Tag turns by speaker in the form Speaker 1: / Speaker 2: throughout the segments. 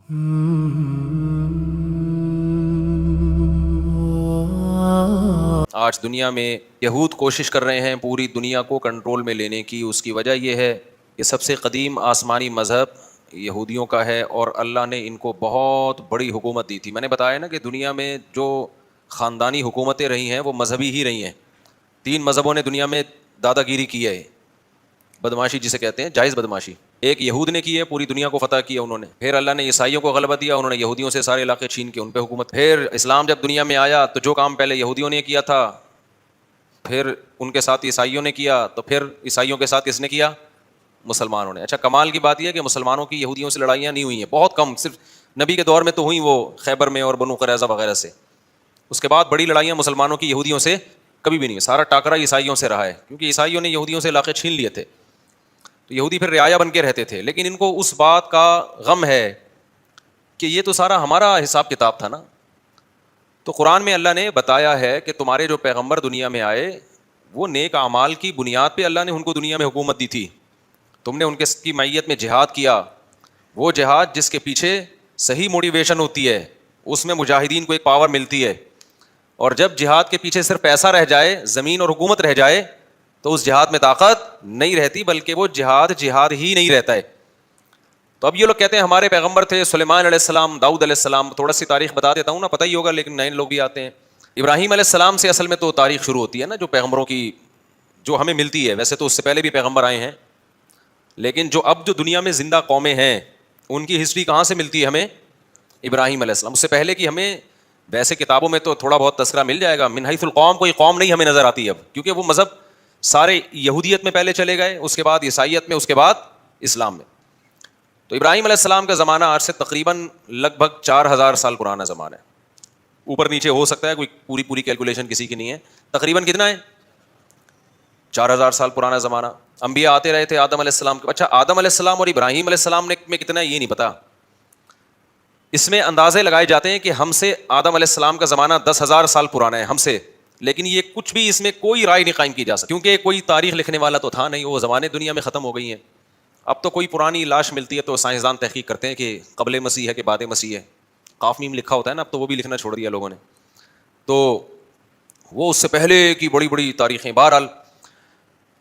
Speaker 1: آج دنیا میں یہود کوشش کر رہے ہیں پوری دنیا کو کنٹرول میں لینے کی. اس کی وجہ یہ ہے کہ سب سے قدیم آسمانی مذہب یہودیوں کا ہے اور اللہ نے ان کو بہت بڑی حکومت دی تھی. میں نے بتایا نا کہ دنیا میں جو خاندانی حکومتیں رہی ہیں وہ مذہبی ہی رہی ہیں. 3 مذہبوں نے دنیا میں دادا گیری کی ہے, بدماشی جسے کہتے ہیں, جائز بدماشی. ایک یہود نے کی ہے, پوری دنیا کو فتح کیا انہوں نے. پھر اللہ نے عیسائیوں کو غلبہ دیا, انہوں نے یہودیوں سے سارے علاقے چھین کے ان پہ حکومت. پھر اسلام جب دنیا میں آیا تو جو کام پہلے یہودیوں نے کیا تھا پھر ان کے ساتھ عیسائیوں نے کیا, تو پھر عیسائیوں کے ساتھ کس نے کیا؟ مسلمانوں نے. اچھا, کمال کی بات یہ ہے کہ مسلمانوں کی یہودیوں سے لڑائیاں نہیں ہوئی ہیں, بہت کم, صرف نبی کے دور میں تو ہوئیں وہ خیبر میں اور بنو قریظہ وغیرہ سے. اس کے بعد بڑی لڑائیاں مسلمانوں کی یہودیوں سے کبھی بھی نہیں. سارا ٹاکرا عیسائیوں سے رہا ہے, کیونکہ عیسائیوں نے یہودیوں سے علاقے چھین لیے تھے, تو یہودی پھر رعایا بن کے رہتے تھے. لیکن ان کو اس بات کا غم ہے کہ یہ تو سارا ہمارا حساب کتاب تھا نا. تو قرآن میں اللہ نے بتایا ہے کہ تمہارے جو پیغمبر دنیا میں آئے وہ نیک اعمال کی بنیاد پہ اللہ نے ان کو دنیا میں حکومت دی تھی. تم نے ان کی معیت میں جہاد کیا, وہ جہاد جس کے پیچھے صحیح موٹیویشن ہوتی ہے, اس میں مجاہدین کو ایک پاور ملتی ہے. اور جب جہاد کے پیچھے صرف پیسہ رہ جائے, زمین اور حکومت رہ جائے, تو اس جہاد میں طاقت نہیں رہتی, بلکہ وہ جہاد ہی نہیں رہتا ہے. تو اب یہ لوگ کہتے ہیں ہمارے پیغمبر تھے سلیمان علیہ السلام, داؤد علیہ السلام. تھوڑا سی تاریخ بتا دیتا ہوں نا, پتہ ہی ہوگا, لیکن نئے لوگ بھی آتے ہیں. ابراہیم علیہ السلام سے اصل میں تو تاریخ شروع ہوتی ہے نا, جو پیغمبروں کی جو ہمیں ملتی ہے. ویسے تو اس سے پہلے بھی پیغمبر آئے ہیں, لیکن جو دنیا میں زندہ قومیں ہیں ان کی ہسٹری کہاں سے ملتی ہے ہمیں؟ ابراہیم علیہ السلام. اس سے پہلے کی ہمیں ویسے کتابوں میں تو تھوڑا بہت تذکرہ مل جائے گا, من حیث القوم کوئی قوم نہیں ہمیں نظر آتی اب, کیونکہ وہ مذہب سارے یہودیت میں پہلے چلے گئے, اس کے بعد عیسائیت میں, اس کے بعد اسلام میں. تو ابراہیم علیہ السلام کا زمانہ آج سے تقریباً لگ بھگ 4000 سال پرانا زمانہ ہے. اوپر نیچے ہو سکتا ہے, کوئی پوری کیلکولیشن کسی کی نہیں ہے. تقریباً کتنا ہے؟ 4000 سال پرانا زمانہ. انبیاء آتے رہے تھے آدم علیہ السلام. اچھا, آدم علیہ السلام اور ابراہیم علیہ السلام میں کتنا ہے یہ نہیں پتا. اس میں اندازے لگائے جاتے ہیں کہ ہم سے آدم علیہ السلام کا زمانہ 10,000 سال پرانا ہے ہم سے, لیکن یہ کچھ بھی اس میں کوئی رائے نہیں قائم کی جا سکتی, کیونکہ کوئی تاریخ لکھنے والا تو تھا نہیں, وہ زمانے دنیا میں ختم ہو گئی ہیں. اب تو کوئی پرانی لاش ملتی ہے تو سائنسدان تحقیق کرتے ہیں کہ قبل مسیح ہے کہ بعد مسیح ہے. قاف میم لکھا ہوتا ہے نا, اب تو وہ بھی لکھنا چھوڑ دیا لوگوں نے, تو وہ اس سے پہلے کی بڑی بڑی تاریخیں. بہرحال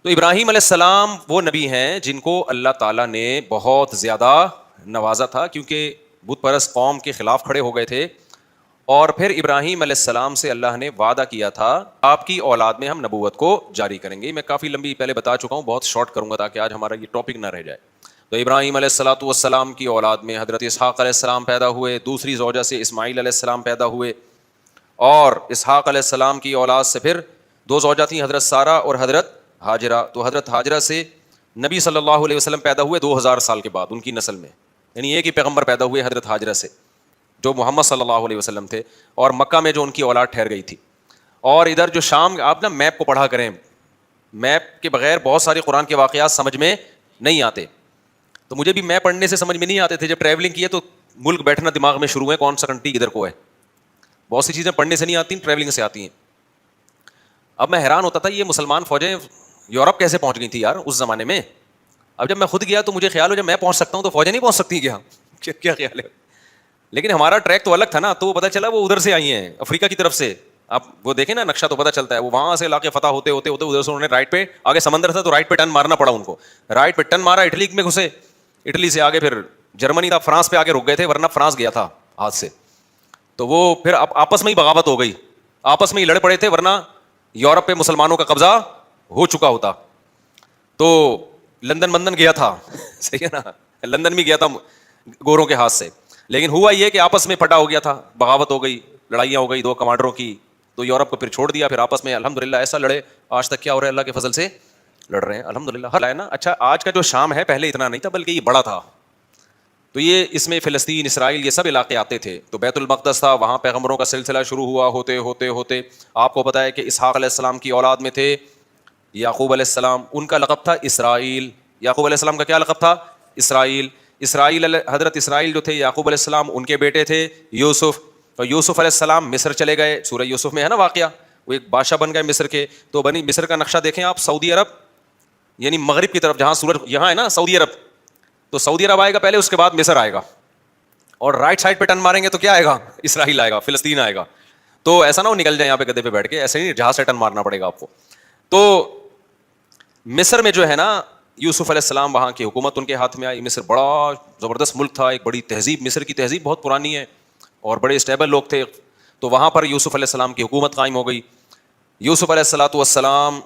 Speaker 1: تو ابراہیم علیہ السلام وہ نبی ہیں جن کو اللہ تعالیٰ نے بہت زیادہ نوازا تھا, کیونکہ بت پرست قوم کے خلاف کھڑے ہو گئے تھے. اور پھر ابراہیم علیہ السلام سے اللہ نے وعدہ کیا تھا آپ کی اولاد میں ہم نبوت کو جاری کریں گے. میں کافی لمبی پہلے بتا چکا ہوں, بہت شارٹ کروں گا تاکہ آج ہمارا یہ ٹاپک نہ رہ جائے. تو ابراہیم علیہ السلام کی اولاد میں حضرت اسحاق علیہ السلام پیدا ہوئے, دوسری زوجہ سے اسماعیل علیہ السلام پیدا ہوئے, اور اسحاق علیہ السلام کی اولاد سے پھر 2 زوجہ تھیں, حضرت سارہ اور حضرت ہاجرہ. تو حضرت ہاجرہ سے نبی صلی اللہ علیہ وسلم پیدا ہوئے 2000 سال کے بعد ان کی نسل میں, یعنی ایک ہی پیغمبر پیدا ہوئے حضرت ہاجرہ سے جو محمد صلی اللہ علیہ وسلم تھے, اور مکہ میں جو ان کی اولاد ٹھہر گئی تھی. اور ادھر جو شام, آپ نا میپ کو پڑھا کریں, میپ کے بغیر بہت سارے قرآن کے واقعات سمجھ میں نہیں آتے. تو مجھے بھی میپ پڑھنے سے سمجھ میں نہیں آتے تھے, جب ٹریولنگ کی ہے تو ملک بیٹھنا دماغ میں شروع ہے, کون سا کنٹری ادھر کو ہے. بہت سی چیزیں پڑھنے سے نہیں آتی, ٹریولنگ سے آتی ہیں. اب میں حیران ہوتا تھا یہ مسلمان فوجیں یورپ کیسے پہنچ گئی تھی یار اس زمانے میں. اب جب میں خود گیا تو مجھے خیال ہو جب میں پہنچ سکتا ہوں تو فوجیں نہیں پہنچ سکتی کیا خیال ہے. لیکن ہمارا ٹریک تو الگ تھا نا, تو پتہ چلا وہ ادھر سے آئی ہیں افریقہ کی طرف سے. آپ وہ دیکھیں نا نقشہ تو پتہ چلتا ہے, وہ وہاں سے علاقے فتح ہوتے ہوتے ادھر سے انہوں نے رائٹ پہ, آگے سمندر تھا تو رائٹ پہ ٹرن مارنا پڑا ان کو, رائٹ پہ ٹرن مارا, اٹلی میں گھسے, اٹلی سے آگے پھر جرمنی تھا, فرانس پہ آگے رک گئے تھے, ورنہ فرانس گیا تھا ہاتھ سے. تو وہ پھر آپس میں ہی بغاوت ہو گئی, آپس میں ہی لڑ پڑے تھے, ورنہ یورپ پہ مسلمانوں کا قبضہ ہو چکا ہوتا. تو لندن گیا تھا, صحیح ہے نا, لندن بھی گیا تھا گوروں کے ہاتھ سے, لیکن ہوا یہ کہ آپس میں پھٹا ہو گیا تھا, بغاوت ہو گئی, لڑائیاں ہو گئی 2 کمانڈروں کی. تو یورپ کو پھر چھوڑ دیا, پھر آپس میں الحمدللہ ایسا لڑے, آج تک کیا ہو رہا ہے اللہ کے فضل سے لڑ رہے ہیں الحمدللہ. حل ہے نا. اچھا, آج کا جو شام ہے پہلے اتنا نہیں تھا بلکہ یہ بڑا تھا. تو یہ اس میں فلسطین, اسرائیل, یہ سب علاقے آتے تھے. تو بیت المقدس تھا, وہاں پیغمبروں کا سلسلہ شروع ہوا ہوتے ہوتے ہوتے آپ کو پتہ ہے کہ اسحاق علیہ السلام کی اولاد میں تھے یعقوب علیہ السلام, ان کا لقب تھا اسرائیل. یعقوب علیہ السلام کا کیا لقب تھا؟ اسرائیل. حضرت اسرائیل جو تھے یعقوب علیہ السلام ان کے بیٹے تھے یوسف. اور یوسف علیہ السلام مصر چلے گئے, سورہ یوسف میں ہے نا واقعہ, وہ ایک بادشاہ بن گئے مصر کے. تو بنی مصر کا نقشہ دیکھیں آپ, سعودی عرب یعنی مغرب کی طرف جہاں سورج یہاں ہے نا سعودی عرب, تو سعودی عرب آئے گا پہلے, اس کے بعد مصر آئے گا. اور رائٹ سائڈ پہ ٹرن ماریں گے تو کیا آئے گا؟ اسرائیل آئے گا، فلسطین آئے گا. تو ایسا نہ ہو نکل جائیں یہاں پہ گدے پہ بیٹھ کے، ایسے نہیں جہاز سے ٹرن مارنا پڑے گا آپ کو. تو مصر میں جو ہے نا یوسف علیہ السلام وہاں کی حکومت ان کے ہاتھ میں آئی. مصر بڑا زبردست ملک تھا، ایک بڑی تہذیب، مصر کی تہذیب بہت پرانی ہے اور بڑے اسٹیبل لوگ تھے. تو وہاں پر یوسف علیہ السلام کی حکومت قائم ہو گئی. یوسف علیہ السلام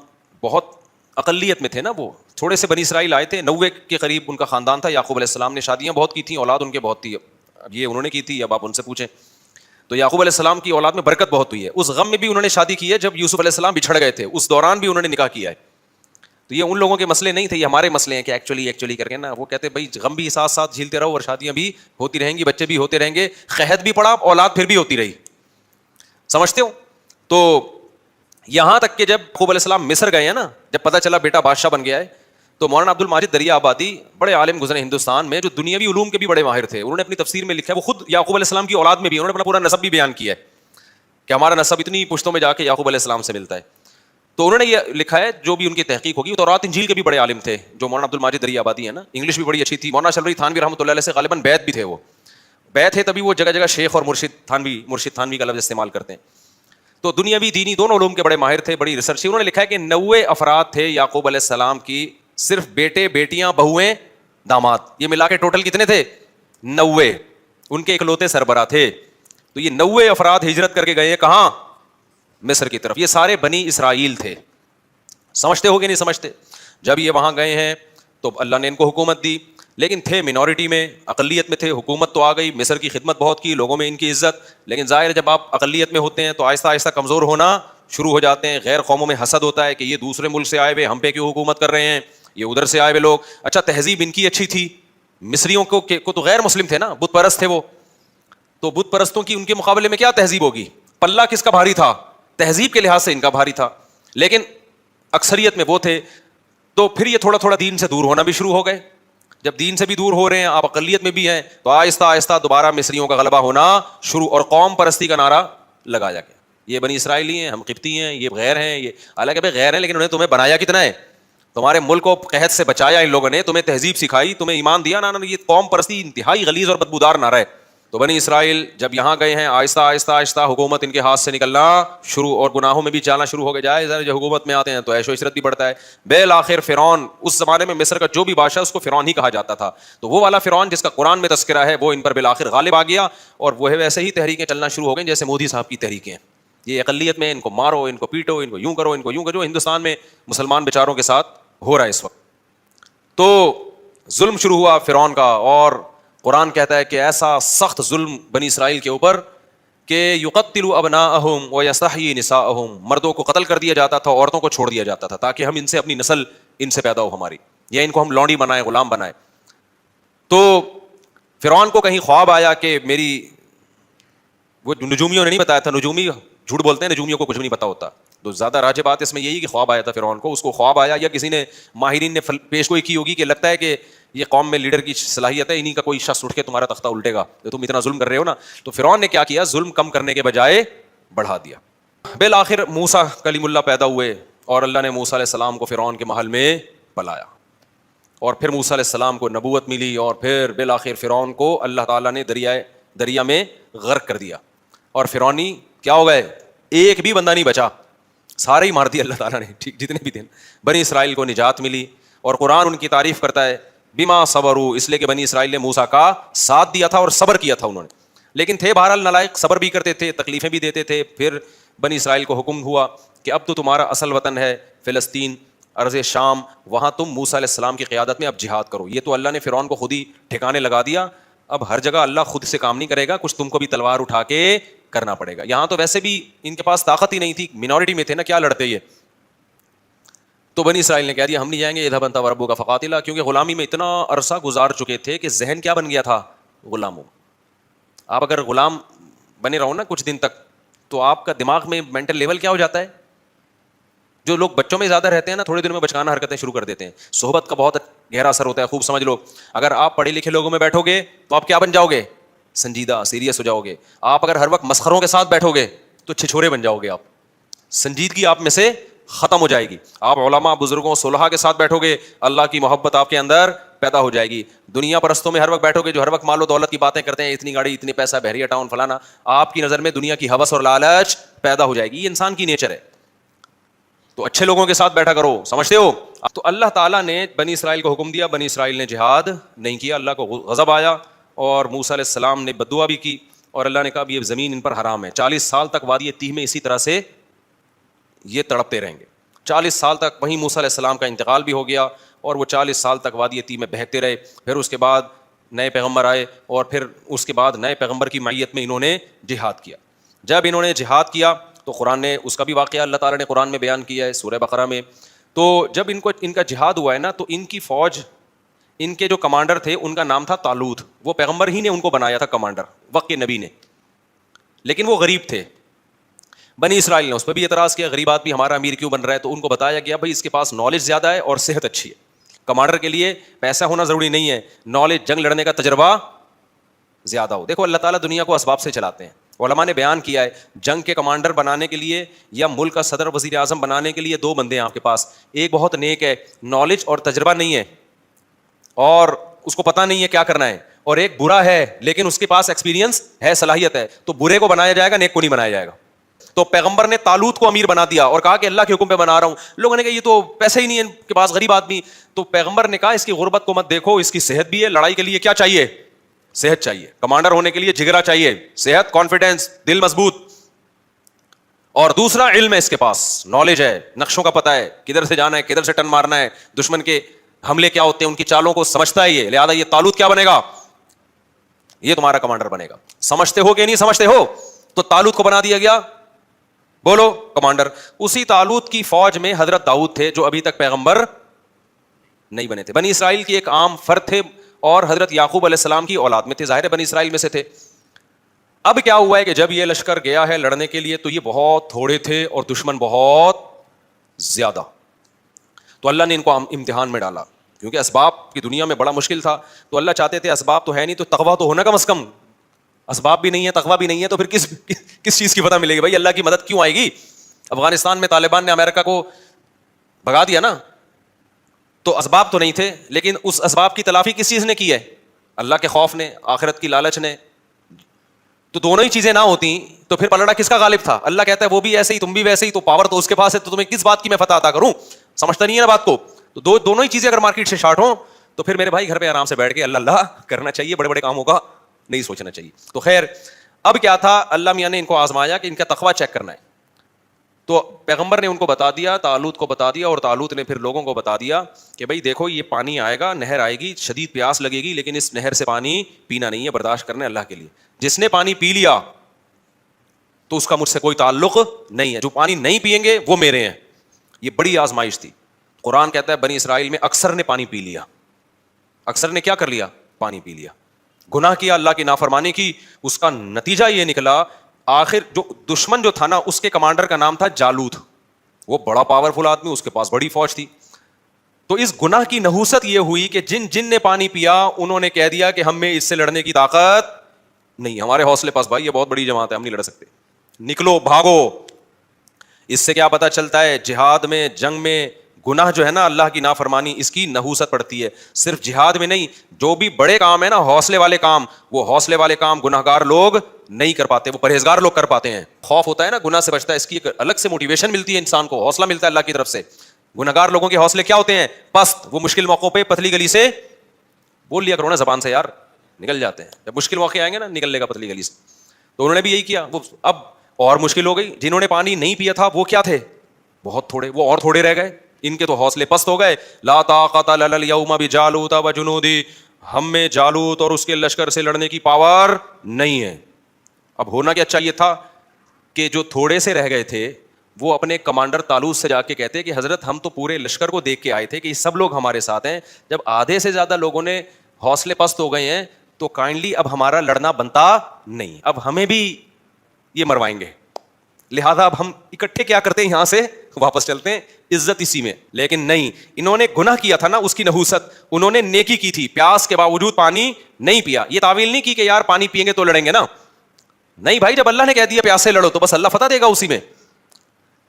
Speaker 1: بہت اقلیت میں تھے نا، وہ تھوڑے سے بنی اسرائیل آئے تھے، 90 کے قریب ان کا خاندان تھا. یعقوب علیہ السلام نے شادیاں بہت کی تھیں، اولاد ان کے بہت تھی. اب یہ انہوں نے کی تھی، اب آپ ان سے پوچھیں. تو یعقوب علیہ السلام کی اولاد میں برکت بہت ہوئی ہے. اس غم میں بھی انہوں نے شادی کی ہے جب یوسف علیہ السلام بچھڑ گئے تھے، اس دوران بھی انہوں نے نکاح کیا ہے. تو یہ ان لوگوں کے مسئلے نہیں تھے، یہ ہمارے مسئلے ہیں کہ ایکچولی کر کے نا وہ کہتے ہیں بھائی غم بھی ساتھ ساتھ جھیلتے رہو اور شادیاں بھی ہوتی رہیں گی، بچے بھی ہوتے رہیں گے، قحط بھی پڑا، اولاد پھر بھی ہوتی رہی. سمجھتے ہو؟ تو یہاں تک کہ جب یعقوب علیہ السلام مصر گئے ہیں نا، جب پتہ چلا بیٹا بادشاہ بن گیا ہے، تو مولانا عبد الماجد دریا آبادی بڑے عالم گزرے ہندوستان میں جو دنیاوی علوم کے بھی بڑے ماہر تھے. انہوں نے اپنی تفسیر میں لکھا ہے، وہ خود یعقوب علیہ السلام کی اولاد میں بھی انہوں نے اپنا پورا نسب بھی بیان کیا ہے کہ ہمارا نسب اتنی پشتوں میں جا کے یعقوب علیہ السلام سے ملتا ہے. تو انہوں نے یہ لکھا ہے، جو بھی ان کی تحقیق ہوگی. تورات انجیل کے بھی بڑے عالم تھے جو مولانا عبد الماجد دریا آبادی ہے نا، انگلش بھی بڑی اچھی تھی. مولانا شلوی تھانوی رحمۃ اللہ علیہ سے غالباً بیت بھی تھے، وہ بیت ہے تبھی وہ جگہ جگہ شیخ اور مرشد تھانوی کا لفظ استعمال کرتے ہیں. تو دنیاوی دینی دونوں علوم کے بڑے ماہر تھے، بڑی ریسرچ. انہوں نے لکھا ہے کہ 90 افراد تھے یعقوب علیہ السلام کی، صرف بیٹے، بیٹیاں، بہویں، داماد، یہ ملا کے ٹوٹل کتنے تھے؟ 90. ان کے اکلوتے سربراہ تھے. تو یہ 90 افراد ہجرت کر کے گئے کہاں؟ مصر کی طرف. یہ سارے بنی اسرائیل تھے. سمجھتے ہو کہ نہیں سمجھتے؟ جب یہ وہاں گئے ہیں تو اللہ نے ان کو حکومت دی، لیکن تھے مینورٹی میں، اقلیت میں تھے. حکومت تو آ گئی، مصر کی خدمت بہت کی، لوگوں میں ان کی عزت. لیکن ظاہر ہے جب آپ اقلیت میں ہوتے ہیں تو آہستہ آہستہ کمزور ہونا شروع ہو جاتے ہیں. غیر قوموں میں حسد ہوتا ہے کہ یہ دوسرے ملک سے آئے ہوئے ہم پہ کیوں حکومت کر رہے ہیں، یہ ادھر سے آئے ہوئے لوگ. اچھا تہذیب ان کی اچھی تھی، مصریوں کو تو غیر مسلم تھے نا، بت پرست تھے وہ. تو بت پرستوں کی ان کے مقابلے میں کیا تہذیب ہوگی؟ پلہ کس کا بھاری تھا؟ تہذیب کے لحاظ سے ان کا بھاری تھا. لیکن اکثریت میں وہ تھے. تو پھر یہ تھوڑا تھوڑا دین سے دور ہونا بھی شروع ہو گئے. جب دین سے بھی دور ہو رہے ہیں، آپ اقلیت میں بھی ہیں، تو آہستہ آہستہ دوبارہ مصریوں کا غلبہ ہونا شروع، اور قوم پرستی کا نعرہ لگایا گیا. یہ بنی اسرائیلی ہیں، ہم قبطی ہیں، یہ غیر ہیں. یہ حالانکہ بھائی غیر ہیں، لیکن انہیں تمہیں بنایا کتنا ہے؟ تمہارے ملک کو قحط سے بچایا ان لوگوں نے، تمہیں تہذیب سکھائی، تمہیں ایمان دیا نا. یہ قوم پرستی انتہائی غلیظ اور بدبودار نعرہ ہے. تو بنی اسرائیل جب یہاں گئے ہیں، آہستہ آہستہ آہستہ حکومت ان کے ہاتھ سے نکلنا شروع، اور گناہوں میں بھی چالنا شروع ہو گئے. جائے جب حکومت میں آتے ہیں تو عیش و عشرت بھی بڑھتا ہے. بالآخر فرعون، اس زمانے میں مصر کا جو بھی بادشاہ اس کو فرعون ہی کہا جاتا تھا. تو وہ والا فرعون جس کا قرآن میں تذکرہ ہے، وہ ان پر بالآخر غالب آ گیا. اور وہ ویسے ہی تحریکیں چلنا شروع ہو گئیں جیسے مودی صاحب کی تحریکیں. یہ اقلیت میں ان کو مارو، ان کو پیٹو، ان کو یوں کرو، ان کو یوں کرو. ہندوستان میں مسلمان بیچاروں کے ساتھ ہو رہا ہے اس وقت. تو ظلم شروع ہوا فرعون کا، اور قرآن کہتا ہے کہ ایسا سخت ظلم بنی اسرائیل کے اوپر کہ یقتل ابناءہم ویستحیی نساءہم، مردوں کو قتل کر دیا جاتا تھا، عورتوں کو چھوڑ دیا جاتا تھا، تاکہ ہم ان سے اپنی نسل ان سے پیدا ہو ہماری، یا ان کو ہم لونڈی بنائیں، غلام بنائیں. تو فرعون کو کہیں خواب آیا کہ میری، وہ نجومیوں نے نہیں بتایا تھا، نجومی جھوٹ بولتے ہیں، نجومیوں کو کچھ بھی نہیں پتا ہوتا. تو زیادہ راج بات اس میں یہی کہ خواب آیا تھا فرعون کو. اس کو خواب آیا یا کسی نے ماہرین نے پیش گوئی کی ہوگی کہ لگتا ہے کہ یہ قوم میں لیڈر کی صلاحیت ہے، انہی کا کوئی شخص اٹھ کے تمہارا تختہ الٹے گا، تو تم اتنا ظلم کر رہے ہو نا. تو فرعون نے کیا کیا؟ ظلم کم کرنے کے بجائے بڑھا دیا. بالآخر موسیٰ کلیم اللہ پیدا ہوئے، اور اللہ نے موسیٰ علیہ السلام کو فرعون کے محل میں پلایا، اور پھر موسیٰ علیہ السلام کو نبوت ملی، اور پھر بالآخر فرعون کو اللہ تعالیٰ نے دریا میں غرق کر دیا. اور فرعونی کیا ہو گئے؟ ایک بھی بندہ نہیں بچا، سارے ہی مار دیا اللہ تعالیٰ نے. ٹھیک، جتنے بھی تھے. بنی اسرائیل کو نجات ملی، اور قرآن ان کی تعریف کرتا ہے بما صبروا، اس لیے کہ بنی اسرائیل نے موسیٰ کا ساتھ دیا تھا اور صبر کیا تھا انہوں نے. لیکن تھے بہرحال نالائق، صبر بھی کرتے تھے، تکلیفیں بھی دیتے تھے. پھر بنی اسرائیل کو حکم ہوا کہ اب تو تمہارا اصل وطن ہے فلسطین، ارض شام، وہاں تم موسیٰ علیہ السلام کی قیادت میں اب جہاد کرو. یہ تو اللہ نے فرعون کو خود ہی ٹھکانے لگا دیا. اب ہر جگہ اللہ خود سے کام نہیں کرے گا، کچھ تم کو بھی تلوار اٹھا کے کرنا پڑے گا. یہاں تو ویسے بھی ان کے پاس طاقت ہی نہیں تھی، مینورٹی میں تھے نا، کیا لڑتے یہ. تو بنی اسرائیل نے کہہ دیا ہم نہیں جائیں گے، اذهب انت وربک فقاتلا، کیونکہ غلامی میں اتنا عرصہ گزار چکے تھے کہ ذہن کیا بن گیا تھا؟ غلاموں. آپ اگر غلام بنے رہو نا کچھ دن تک، تو آپ کا دماغ میں مینٹل لیول کیا ہو جاتا ہے؟ جو لوگ بچوں میں زیادہ رہتے ہیں نا، تھوڑے دن میں بچکانہ حرکتیں شروع کر دیتے ہیں. صحبت کا بہت گہرا اثر ہوتا ہے. خوب سمجھ لو، اگر آپ پڑھے لکھے لوگوں میں بیٹھو گے تو آپ کیا بن جاؤ گے؟ سنجیدہ، سیریس ہو جاؤ گے. آپ اگر ہر وقت مسخروں کے ساتھ بیٹھو گے تو چھچورے بن جاؤ گے. آپ سنجیدگی آپ میں سے ختم ہو جائے گی. آپ علماء، بزرگوں، صلحاء کے ساتھ بیٹھو گے، اللہ کی محبت آپ کے اندر پیدا ہو جائے گی. دنیا پرستوں میں ہر وقت بیٹھو گے جو ہر وقت مال و دولت کی باتیں کرتے ہیں, اتنی گاڑی, اتنی پیسہ, بحریہ ٹاؤن, فلانا, آپ کی نظر میں دنیا کی ہوس اور لالچ پیدا ہو جائے گی. یہ انسان کی نیچر ہے. تو اچھے لوگوں کے ساتھ بیٹھا کرو, سمجھتے ہو. تو اللہ تعالیٰ نے بنی اسرائیل کو حکم دیا, بنی اسرائیل نے جہاد نہیں کیا, اللہ کو غضب آیا اور موسیٰ علیہ السلام نے بد دعا بھی کی, اور اللہ نے کہا یہ زمین ان پر حرام ہے. 40 سال تک وادی تیہ میں اسی طرح سے یہ تڑپتے رہیں گے. 40 سال تک وہیں موسیٰ علیہ السلام کا انتقال بھی ہو گیا, اور وہ 40 سال تک وادی تیہ میں بہتے رہے. پھر اس کے بعد نئے پیغمبر آئے, اور پھر اس کے بعد نئے پیغمبر کی معیت میں انہوں نے جہاد کیا. جب انہوں نے جہاد کیا تو قرآن نے اس کا بھی واقعہ اللہ تعالیٰ نے قرآن میں بیان کیا ہے سورہ بقرہ میں. تو جب ان کا جہاد ہوا ہے نا, تو ان کی فوج, ان کے جو کمانڈر تھے ان کا نام تھا طالوت. وہ پیغمبر ہی نے ان کو بنایا تھا کمانڈر, وقت کے نبی نے, لیکن وہ غریب تھے. بنی اسرائیل نے اس پہ بھی اعتراض کیا, غریب آدمی ہمارا امیر کیوں بن رہا ہے؟ تو ان کو بتایا گیا بھائی اس کے پاس نالج زیادہ ہے اور صحت اچھی ہے. کمانڈر کے لیے پیسہ ہونا ضروری نہیں ہے, نالج, جنگ لڑنے کا تجربہ زیادہ ہو. دیکھو اللہ تعالیٰ دنیا کو اسباب سے چلاتے ہیں. علماء نے بیان کیا ہے جنگ کے کمانڈر بنانے کے لیے یا ملک کا صدر وزیر اعظم بنانے کے لیے 2 بندے ہیں آپ کے پاس. ایک بہت نیک ہے, نالج اور تجربہ نہیں ہے اور اس کو پتہ نہیں ہے کیا کرنا ہے, اور ایک برا ہے لیکن اس کے پاس ایکسپیرینس ہے, صلاحیت ہے. تو برے کو بنایا جائے گا, نیک کو نہیں بنایا جائے گا. تو پیغمبر نے طالوت کو امیر بنا دیا اور کہا کہ اللہ کے حکم پہ بنا رہا ہوں. لوگوں نے کہا یہ تو پیسے ہی نہیں ہے ان کے پاس, غریب آدمی. تو پیغمبر نے کہا اس کی غربت کو مت دیکھو, اس کی صحت بھی ہے. لڑائی کے لیے کیا چاہیے؟ صحت چاہیے. کمانڈر ہونے کے لیے جگرا چاہیے, صحت, کانفیڈینس, دل مضبوط. اور دوسرا علم ہے, اس کے پاس نالج ہے, نقشوں کا پتہ ہے, کدھر سے جانا ہے, کدھر سے ٹرن مارنا ہے, دشمن کے حملے کیا ہوتے ہیں, ان کی چالوں کو سمجھتا ہے یہ. لہذا یہ طالوت کیا بنے گا؟ یہ تمہارا کمانڈر بنے گا. سمجھتے ہو کہ نہیں سمجھتے ہو؟ تو طالوت کو بنا دیا گیا, بولو, کمانڈر. اسی طالوت کی فوج میں حضرت داؤد تھے جو ابھی تک پیغمبر نہیں بنے تھے. بنی اسرائیل کی ایک عام فرد تھے اور حضرت یعقوب علیہ السلام کی اولاد میں تھے, ظاہر ہے بنی اسرائیل میں سے تھے. اب کیا ہوا ہے کہ جب یہ لشکر گیا ہے لڑنے کے لیے تو یہ بہت تھوڑے تھے اور دشمن بہت زیادہ. تو اللہ نے ان کو امتحان میں ڈالا, کیونکہ اسباب کی دنیا میں بڑا مشکل تھا. تو اللہ چاہتے تھے اسباب تو ہے نہیں تو تقویٰ تو ہونا کم از کم. اسباب بھی نہیں ہے, تقویٰ بھی نہیں ہے, تو پھر کس چیز کی پتہ ملے گی بھائی؟ اللہ کی مدد کیوں آئے گی؟ افغانستان میں طالبان نے امریکہ کو بھگا دیا نا, تو اسباب تو نہیں تھے, لیکن اس اسباب کی تلافی کس چیز نے کی ہے؟ اللہ کے خوف نے, آخرت کی لالچ نے. تو دونوں ہی چیزیں نہ ہوتی تو پھر پلڑا کس کا غالب تھا؟ اللہ کہتا ہے وہ بھی ایسے ہی, تم بھی ویسے ہی. تو پاور تو اس کے پاس ہے, تو تمہیں کس بات کی میں فتح عطا کروں؟ سمجھتا نہیں ہے نا بات کو. تو دونوں ہی چیزیں اگر مارکیٹ سے شارٹ ہوں تو پھر میرے بھائی گھر پہ آرام سے بیٹھ کے اللہ اللہ کرنا چاہیے, بڑے بڑے کاموں کا نہیں سوچنا چاہیے. تو خیر, اب کیا تھا, اللہ میاں نے ان کو آزمایا کہ ان کا تقویٰ چیک کرنا ہے. تو پیغمبر نے ان کو بتا دیا, طالوت کو بتا دیا, اور طالوت نے پھر لوگوں کو بتا دیا کہ بھائی دیکھو یہ پانی آئے گا, نہر آئے گی, شدید پیاس لگے گی, لیکن اس نہر سے پانی پینا نہیں ہے, برداشت کرنا ہے اللہ کے لیے. جس نے پانی پی لیا تو اس کا مجھ سے کوئی تعلق نہیں ہے, جو پانی نہیں پیئیں گے وہ میرے ہیں. یہ بڑی آزمائش تھی. قرآن کہتا ہے بنی اسرائیل میں اکثر نے پانی پی لیا. اکثر نے کیا کر لیا؟ پانی پی لیا, گناہ کیا, اللہ کی نافرمانی کی. اس کا نتیجہ یہ نکلا, آخر جو دشمن جو تھا نا اس کے کمانڈر کا نام تھا جالوت. وہ بڑا پاورفل آدمی, اس کے پاس بڑی فوج تھی. تو اس گناہ کی نحوست یہ ہوئی کہ جن نے پانی پیا انہوں نے کہہ دیا کہ ہم میں اس سے لڑنے کی طاقت نہیں, ہمارے حوصلے پاس بھائی یہ بہت بڑی جماعت ہے, ہم نہیں لڑ سکتے, نکلو بھاگو. اس سے کیا پتا چلتا ہے؟ جہاد میں, جنگ میں گناہ جو ہے نا, اللہ کی نافرمانی, اس کی نحوست پڑتی ہے. صرف جہاد میں نہیں, جو بھی بڑے کام ہے نا, حوصلے والے کام, وہ حوصلے والے کام گناہگار لوگ نہیں کر پاتے, وہ پرہیزگار لوگ کر پاتے ہیں. خوف ہوتا ہے نا, گناہ سے بچتا ہے, اس کی ایک الگ سے موٹیویشن ملتی ہے انسان کو, حوصلہ ملتا ہے اللہ کی طرف سے. گناہگار لوگوں کے حوصلے کیا ہوتے ہیں؟ پست. وہ مشکل موقعوں پہ پتلی گلی سے بول لیا کرو نا زبان سے, یار نکل جاتے ہیں. جب مشکل موقع آئیں گے نا نکل لے گا پتلی گلی سے. تو انہوں نے بھی یہی کیا. وہ اب اور مشکل ہو گئی. جنہوں نے پانی نہیں پیا تھا وہ کیا تھے؟ بہت تھوڑے, وہ اور تھوڑے رہ گئے. ان کے تو حوصلے پست ہو گئے. لا طاقت لنا اليوم بجالوت وجنودی, ہم میں جالوت اور اس کے لشکر سے لڑنے کی پاور نہیں ہے. اب ہونا کیا چاہیے تھا کہ جو تھوڑے سے رہ گئے تھے وہ اپنے کمانڈر طالوت سے جا کے کہتے کہ حضرت ہم تو پورے لشکر کو دیکھ کے آئے تھے کہ یہ سب لوگ ہمارے ساتھ ہیں, جب آدھے سے زیادہ لوگوں نے حوصلے پست ہو گئے ہیں تو کائنڈلی اب ہمارا لڑنا بنتا نہیں, اب ہمیں بھی یہ مروائیں گے, لہذا اب ہم اکٹھے کیا کرتے ہیں, یہاں سے واپس چلتے ہیں, عزت اسی میں. لیکن نہیں, انہوں نے گناہ کیا تھا نا, اس کی نحوست, انہوں نے نیکی کی تھی, پیاس کے باوجود پانی نہیں پیا. یہ تعویل نہیں کی کہ یار پانی پئیں گے تو لڑیں گے نا, نہیں بھائی, جب اللہ نے کہہ دیا پیاس سے لڑو تو بس اللہ فتح دے گا اسی میں.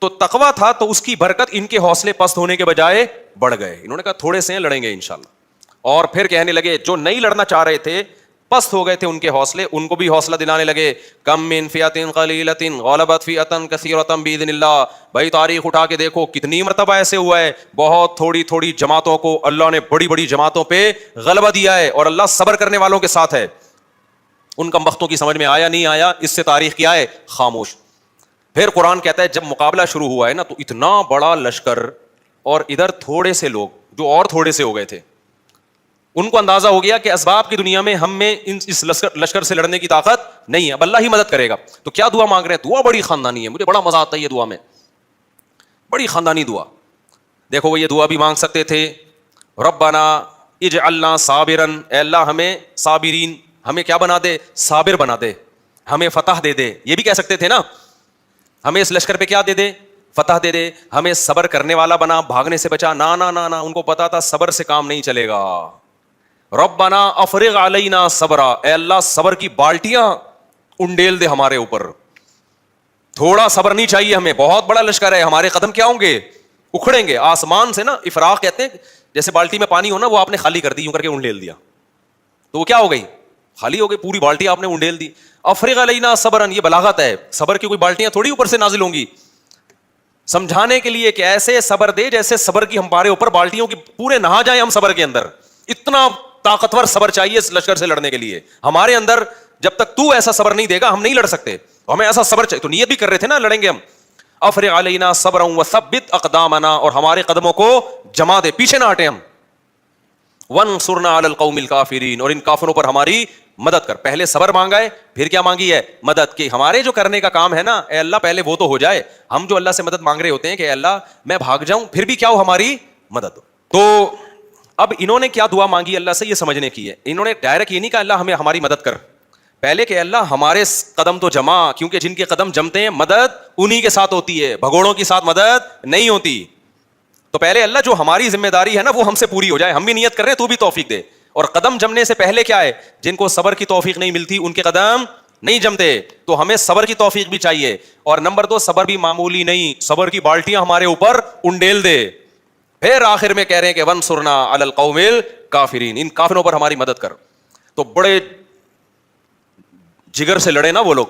Speaker 1: تو تقویٰ تھا تو اس کی برکت ان کے حوصلے پست ہونے کے بجائے بڑھ گئے. انہوں نے کہا تھوڑے سے ہیں, لڑیں گے انشاءاللہ. اور پھر کہنے لگے جو نہیں لڑنا چاہ رہے تھے پست ہو گئے تھے ان کے حوصلے, ان کو بھی حوصلہ دلانے لگے. کم من فئۃ قلیلۃ غلبت فئۃ کثیرۃ باذن اللہ. بھائی تاریخ اٹھا کے دیکھو کتنی مرتبہ ایسے ہوا ہے, بہت تھوڑی تھوڑی جماعتوں کو اللہ نے بڑی بڑی جماعتوں پہ غلبہ دیا ہے, اور اللہ صبر کرنے والوں کے ساتھ ہے. ان کمبختوں کی سمجھ میں آیا نہیں آیا, اس سے تاریخ کیا ہے, خاموش. پھر قرآن کہتا ہے جب مقابلہ شروع ہوا ہے نا تو اتنا بڑا لشکر اور ادھر تھوڑے سے لوگ جو اور تھوڑے سے ہو گئے تھے, ان کو اندازہ ہو گیا کہ اسباب کی دنیا میں ہم میں اس لشکر سے لڑنے کی طاقت نہیں ہے, اب اللہ ہی مدد کرے گا. تو کیا دعا مانگ رہے ہیں؟ دعا بڑی خاندانی ہے, مجھے بڑا مزہ آتا ہے یہ دعا میں, بڑی خاندانی دعا. دیکھو وہ یہ دعا بھی مانگ سکتے تھے, ربنا اجعلنا صابرا, اے اللہ ہمیں صابرین, ہمیں کیا بنا دے, صابر بنا دے, ہمیں فتح دے دے. یہ بھی کہہ سکتے تھے نا, ہمیں اس لشکر پہ کیا دے دے, فتح دے دے, ہمیں صبر کرنے والا بنا, بھاگنے سے بچا. نا نا نا نا, ان کو پتا تھا صبر سے کام نہیں چلے گا. ربنا افرغ علینا صبرا, اے اللہ صبر کی بالٹیاں انڈیل دے ہمارے اوپر, تھوڑا صبر نہیں چاہیے ہمیں, بہت بڑا لشکر ہے, ہمارے قدم کیا ہوں گے, اکھڑیں گے. آسمان سے نا افراغ کہتے ہیں, جیسے بالٹی میں پانی ہو نا, وہ آپ نے خالی کر دی, یوں کر کے انڈیل دیا تو وہ کیا ہو گئی, خالی ہو گئی, پوری بالٹی آپ نے انڈیل دی. افرغ علینا صبرن, یہ بلاغت ہے, صبر کی کوئی بالٹیاں تھوڑی اوپر سے نازل ہوں گی, سمجھانے کے لیے کہ ایسے صبر دے جیسے صبر کی ہمارے اوپر بالٹیوں کی پورے نہا جائیں ہم صبر کے اندر. اتنا طاقتور صبر چاہیے اس لشکر سے لڑنے کے لیے ہمارے اندر. جب تک تو ایسا صبر نہیں دے گا ہم نہیں لڑ سکتے, ہمیں ایسا صبر چاہیے. تو نیت بھی کر رہے تھے نا لڑیں گے ہم. افرغ علینا صبرا وثبت اقدامنا, اور ہمارے قدموں کو جما دے, پیچھے نہ ہٹے ہم. وانصرنا علی القوم الکافرین, اور ان کافروں پر ہماری مدد کر. پہلے صبر مانگا ہے, پھر کیا مانگی ہے, مدد. کی ہمارے جو کرنے کا کام ہے نا, اے اللہ پہلے وہ تو ہو جائے. ہم جو اللہ سے مدد مانگ رہے ہوتے ہیں کہ اے اللہ میں بھاگ جاؤں پھر بھی کیا ہو, ہماری مدد ہو. تو اب انہوں نے کیا دعا مانگی اللہ سے, یہ سمجھنے کی ہے. انہوں نے ڈائریکٹ یہ نہیں کہا اللہ ہمیں ہماری مدد کر, پہلے کہ اللہ ہمارے قدم تو جما, کیونکہ جن کے قدم جمتے ہیں مدد انہی کے ساتھ ہوتی ہے, بھگوڑوں کے ساتھ مدد نہیں ہوتی. تو پہلے اللہ جو ہماری ذمہ داری ہے نا وہ ہم سے پوری ہو جائے. ہم بھی نیت کر رہے ہیں, تو بھی توفیق دے. اور قدم جمنے سے پہلے کیا ہے, جن کو صبر کی توفیق نہیں ملتی ان کے قدم نہیں جمتے, تو ہمیں صبر کی توفیق بھی چاہیے. اور نمبر 2, صبر بھی معمولی نہیں, صبر کی بالٹیاں ہمارے اوپر انڈیل دے. پھر آخر میں کہہ رہے ہیں کہ وانصرنا علی القوم الکافرین, ان کافروں پر ہماری مدد کر. تو بڑے جگر سے لڑے نا وہ لوگ.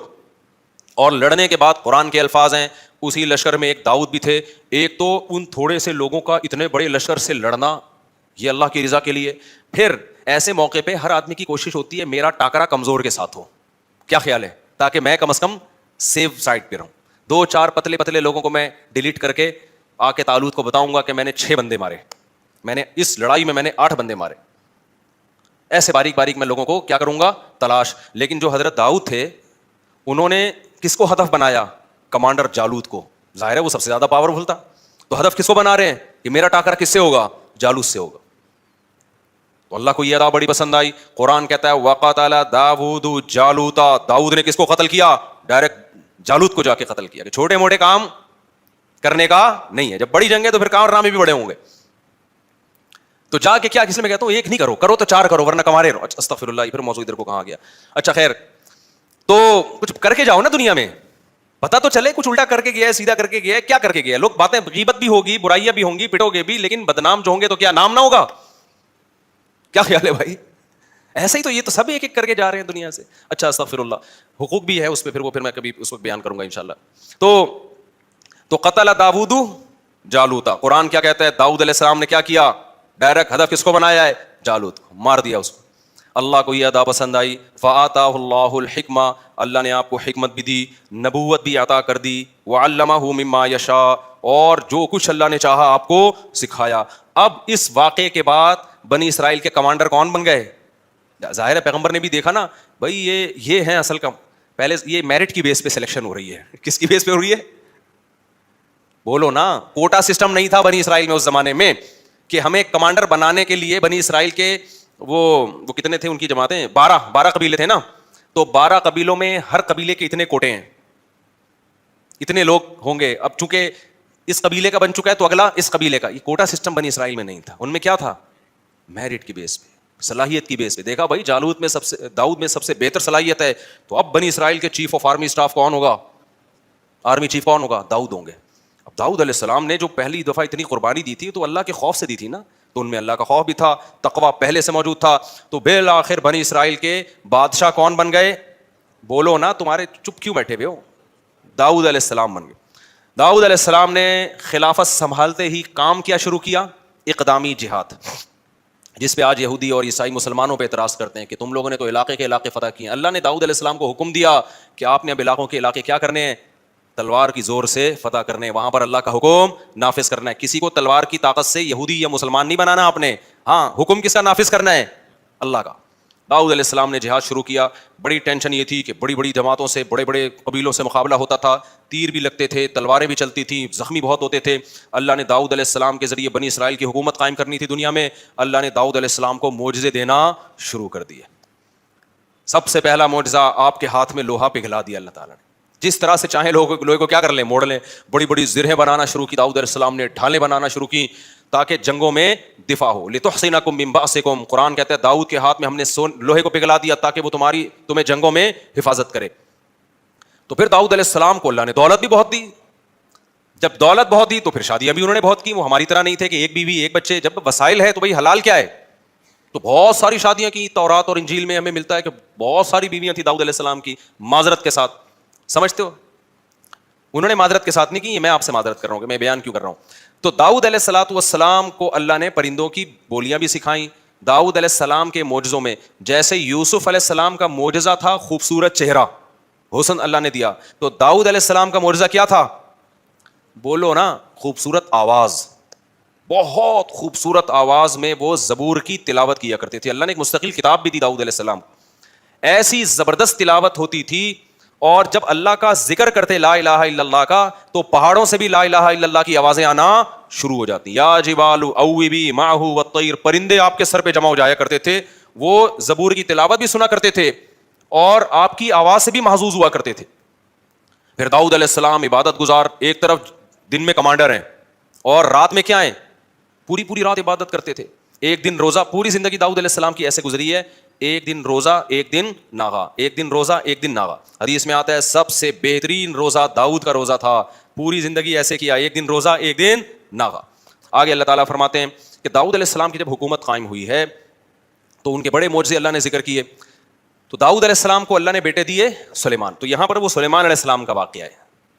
Speaker 1: اور لڑنے کے بعد قرآن کے الفاظ ہیں, اسی لشکر میں ایک داؤد بھی تھے. ایک تو ان تھوڑے سے لوگوں کا اتنے بڑے لشکر سے لڑنا, یہ اللہ کی رضا کے لیے. پھر ایسے موقع پہ ہر آدمی کی کوشش ہوتی ہے میرا ٹاکرا کمزور کے ساتھ ہو, کیا خیال ہے, تاکہ میں کم از کم سیو سائڈ پہ رہوں. 2-4 پتلے پتلے لوگوں کو میں ڈیلیٹ کر کے آ کے طالوت کو بتاؤں گا کہ میں نے 6 بندے مارے, میں نے اس لڑائی میں نے 8 بندے مارے. ایسے باریک باریک میں لوگوں کو کیا کروں گا, تلاش. لیکن جو حضرت داؤد تھے انہوں نے کس کو ہدف بنایا, کمانڈر جالوت کو. ظاہر ہے وہ سب سے زیادہ پاورفل تھا, تو ہدف کس کو بنا رہے ہیں کہ میرا ٹاکرا کس سے ہوگا, جالوت سے ہوگا. تو اللہ کو یہ ادا بڑی پسند آئی. قرآن کہتا ہے وقتل داؤد جالوتا, داؤد نے کس کو قتل کیا, ڈائریکٹ جالوت کو جا کے قتل کیا. کہ چھوٹے موٹے کام کرنے کا نہیں ہے, جب بڑی جنگ ہے تو پھر کارنامے بھی بڑے ہوں گے. تو جا کے کیا, کس میں کہتا ہوں ایک نہیں کرو, کرو تو 4 کرو ورنہ کما رہے رہو. استغفر اللہ, پھر موضوع ادھر کو کہاں گیا. اچھا خیر, تو کچھ کر کے جاؤ نا دنیا میں, پتا تو چلے کچھ الٹا کر کے گیا ہے, سیدھا کر کے گیا ہے, کیا کر کے گیا ہے. لوگ باتیں, غیبت بھی ہوگی, برائیاں بھی ہوں گی, پٹو گے بھی, لیکن بدنام جو ہوں گے تو کیا نام نہ ہوگا, کیا خیال ہے بھائی. ایسا ہی تو یہ تو سب ایک ایک کر کے جا رہے ہیں دنیا سے. اچھا استغفر اللہ, حقوق بھی ہے اس پہ, پھر میں کبھی اس وقت بیان کروں گا انشاءاللہ. تو قتل داؤد جالوتا. قرآن کیا کہتا ہے, داؤد علیہ السلام نے کیا کیا, ڈائریکٹ ہدف کس کو بنایا ہے, جالوت کو مار دیا اس کو. اللہ کو یہ ادا پسند آئی. فآتاہ اللہ الحکمہ, اللہ نے آپ کو حکمت بھی دی, نبوت بھی عطا کر دی. وعلمہ مما یشاء, اور جو کچھ اللہ نے چاہا آپ کو سکھایا. اب اس واقعے کے بعد بنی اسرائیل کے کمانڈر کون بن گئے, ظاہر ہے پیغمبر نے بھی دیکھا نا بھائی یہ ہیں اصل کا. پہلے یہ میرٹ کی بیس پہ سلیکشن ہو رہی ہے, کس کی بیس پہ ہو رہی ہے, بولو نا. کوٹا سسٹم نہیں تھا بنی اسرائیل میں اس زمانے میں کہ ہمیں کمانڈر بنانے کے لیے بنی اسرائیل کے وہ کتنے تھے, ان کی جماعتیں 12 قبیلے تھے نا, تو 12 قبیلوں میں ہر قبیلے کے اتنے کوٹے ہیں, اتنے لوگ ہوں گے. اب چونکہ اس قبیلے کا بن چکا ہے تو اگلا اس قبیلے کا. یہ کوٹا سسٹم بنی اسرائیل میں نہیں تھا, ان میں کیا تھا, میرٹ کی بیس پہ, صلاحیت کی بیس پہ. دیکھا بھائی جالوت میں داؤد میں سب سے بہتر صلاحیت ہے, تو اب بنی اسرائیل کے چیف آف آرمی اسٹاف کون ہوگا, آرمی چیف کون ہوگا, داؤد ہوں گے. اب داؤد علیہ السلام نے جو پہلی دفعہ اتنی قربانی دی تھی تو اللہ کے خوف سے دی تھی نا, تو ان میں اللہ کا خوف بھی تھا, تقویٰ پہلے سے موجود تھا. تو بالآخر بنی اسرائیل کے بادشاہ کون بن گئے؟ بولو نا, تمہارے چپ کیوں بیٹھے ہوئے ہو؟ داؤد علیہ السلام بن گئے. داؤد علیہ السلام نے خلافت سنبھالتے ہی کام کیا شروع کیا؟ اقدامی جہاد, جس پہ آج یہودی اور عیسائی مسلمانوں پہ اعتراض کرتے ہیں کہ تم لوگوں نے تو علاقے کے علاقے فتح کیے ہیں. اللہ نے داؤد علیہ السلام کو حکم دیا کہ آپ نے اب علاقوں کے علاقے کیا کرنے ہیں؟ تلوار کی زور سے فتح کرنے ہیں, وہاں پر اللہ کا حکم نافذ کرنا ہے. کسی کو تلوار کی طاقت سے یہودی یا مسلمان نہیں بنانا آپ نے, ہاں حکم کس کا نافذ کرنا ہے؟ اللہ کا. داؤد علیہ السلام نے جہاد شروع کیا. بڑی ٹینشن یہ تھی کہ بڑی بڑی جماعتوں سے, بڑے بڑے قبیلوں سے مقابلہ ہوتا تھا, تیر بھی لگتے تھے, تلواریں بھی چلتی تھیں, زخمی بہت ہوتے تھے. اللہ نے داؤد علیہ السلام کے ذریعے بنی اسرائیل کی حکومت قائم کرنی تھی دنیا میں. اللہ نے داؤد علیہ السلام کو معجزے دینا شروع کر دیے. سب سے پہلا معجزہ, آپ کے ہاتھ میں لوہا پگھلا دیا اللہ تعالیٰ نے. جس طرح سے چاہیں لوہے کو کیا کر لیں, موڑ لیں. بڑی بڑی زرہیں بنانا شروع کی داؤد علیہ السلام نے, ڈھالیں بنانا شروع کی تاکہ جنگوں میں دفاع ہو. لتحصنکم من بأسکم, قرآن کہتا ہے داؤد کے ہاتھ میں ہم نے لوہے کو پگھلا دیا تاکہ وہ تمہیں جنگوں میں حفاظت کرے. تو پھر داؤد علیہ السلام کو اللہ نے دولت بھی بہت دی. جب دولت بہت دی تو پھر شادیاں بھی انہوں نے بہت کی. وہ ہماری طرح نہیں تھے کہ ایک بیوی ایک بچے. جب وسائل ہے تو بھائی حلال کیا ہے, تو بہت ساری شادیاں کی. تورات اور انجیل میں ہمیں ملتا ہے کہ بہت ساری بیویاں تھیں داؤد علیہ السلام کی, معذرت کے ساتھ. سمجھتے ہو, انہوں نے معذرت کے ساتھ نہیں کی, میں آپ سے معذرت کر رہا ہوں کہ میں بیان کیوں کر رہا ہوں. تو داؤد علیہ الصلوۃ والسلام کو اللہ نے پرندوں کی بولیاں بھی سکھائیں. داؤد علیہ السلام کے معجزوں میں جیسے یوسف علیہ السلام کا معجزہ تھا خوبصورت چہرہ, حسن اللہ نے دیا, تو داؤد علیہ السلام کا معجزہ کیا تھا؟ بولو نا, خوبصورت آواز. بہت خوبصورت آواز میں وہ زبور کی تلاوت کیا کرتے تھے. اللہ نے ایک مستقل کتاب بھی دی داؤد علیہ السلام. ایسی زبردست تلاوت ہوتی تھی, اور جب اللہ کا ذکر کرتے لا الہ الا اللہ کا, تو پہاڑوں سے بھی لا الہ الا اللہ کی آوازیں آنا شروع ہو جاتی. یا جبال اوبی معہ والطیر, پرندے آپ کے سر پہ جمع ہو جایا کرتے تھے. وہ زبور کی تلاوت بھی سنا کرتے تھے اور آپ کی آواز سے بھی محظوظ ہوا کرتے تھے. پھر داؤد علیہ السلام عبادت گزار, ایک طرف دن میں کمانڈر ہیں اور رات میں کیا ہیں, پوری پوری رات عبادت کرتے تھے. ایک دن روزہ, پوری زندگی داؤد علیہ السلام کی ایسے گزری ہے, ایک دن روزہ ایک دن ناغا, ایک دن روزہ ایک دن ناغا. حدیث میں آتا ہے سب سے بہترین روزہ داؤد کا روزہ تھا, پوری زندگی ایسے کیا, ایک دن روزہ ایک دن ناغا. آگے اللہ تعالیٰ فرماتے ہیں کہ داؤد علیہ السلام کی جب حکومت قائم ہوئی ہے تو ان کے بڑے معجزے اللہ نے ذکر کیے. تو داؤد علیہ السلام کو اللہ نے بیٹے دیے سلیمان. تو یہاں پر وہ سلیمان علیہ السلام کا واقعہ ہے.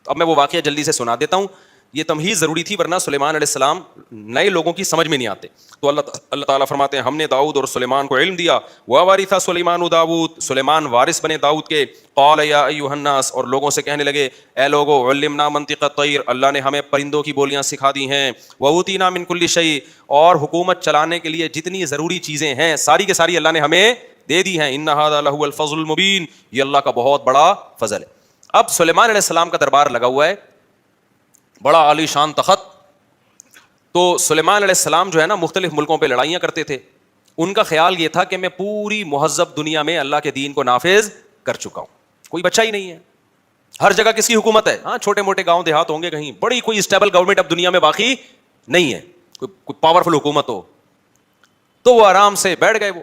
Speaker 1: اب میں وہ واقعہ جلدی سے سنا دیتا ہوں, یہ تمہید ضروری تھی ورنہ سلیمان علیہ السلام نئے لوگوں کی سمجھ میں نہیں آتے. تو اللہ تعالیٰ فرماتے ہیں ہم نے داؤد اور سلیمان کو علم دیا. وَوَرِثَ سلیمان داؤد, سلیمان وارث بنے داؤد کے. قَالَ يَا أَيُّهَا النَّاسُ, اور لوگوں سے کہنے لگے اے لوگو, عُلِّمْنَا مَنطِقَ الطَّيْرِ, اللہ نے ہمیں پرندوں کی بولیاں سکھا دی ہیں. وَأُوتِينَا مِن كُلِّ شَيْءٍ, اور حکومت چلانے کے لیے جتنی ضروری چیزیں ہیں ساری کے ساری اللہ نے ہمیں دے دی ہیں. إِنَّ هَذَا لَهُوَ الْفَضْلُ الْمُبِينُ, یہ اللہ کا بہت بڑا فضل ہے. اب سلیمان علیہ السلام کا دربار لگا ہوا ہے, بڑا عالی شان تخت. تو سلیمان علیہ السلام جو ہے نا مختلف ملکوں پہ لڑائیاں کرتے تھے. ان کا خیال یہ تھا کہ میں پوری مہذب دنیا میں اللہ کے دین کو نافذ کر چکا ہوں, کوئی بچہ ہی نہیں ہے, ہر جگہ کس کی حکومت ہے؟ ہاں چھوٹے موٹے گاؤں دیہات ہوں گے کہیں, بڑی کوئی اسٹیبل گورنمنٹ اب دنیا میں باقی نہیں ہے, کوئی پاورفل حکومت ہو. تو وہ آرام سے بیٹھ گئے. وہ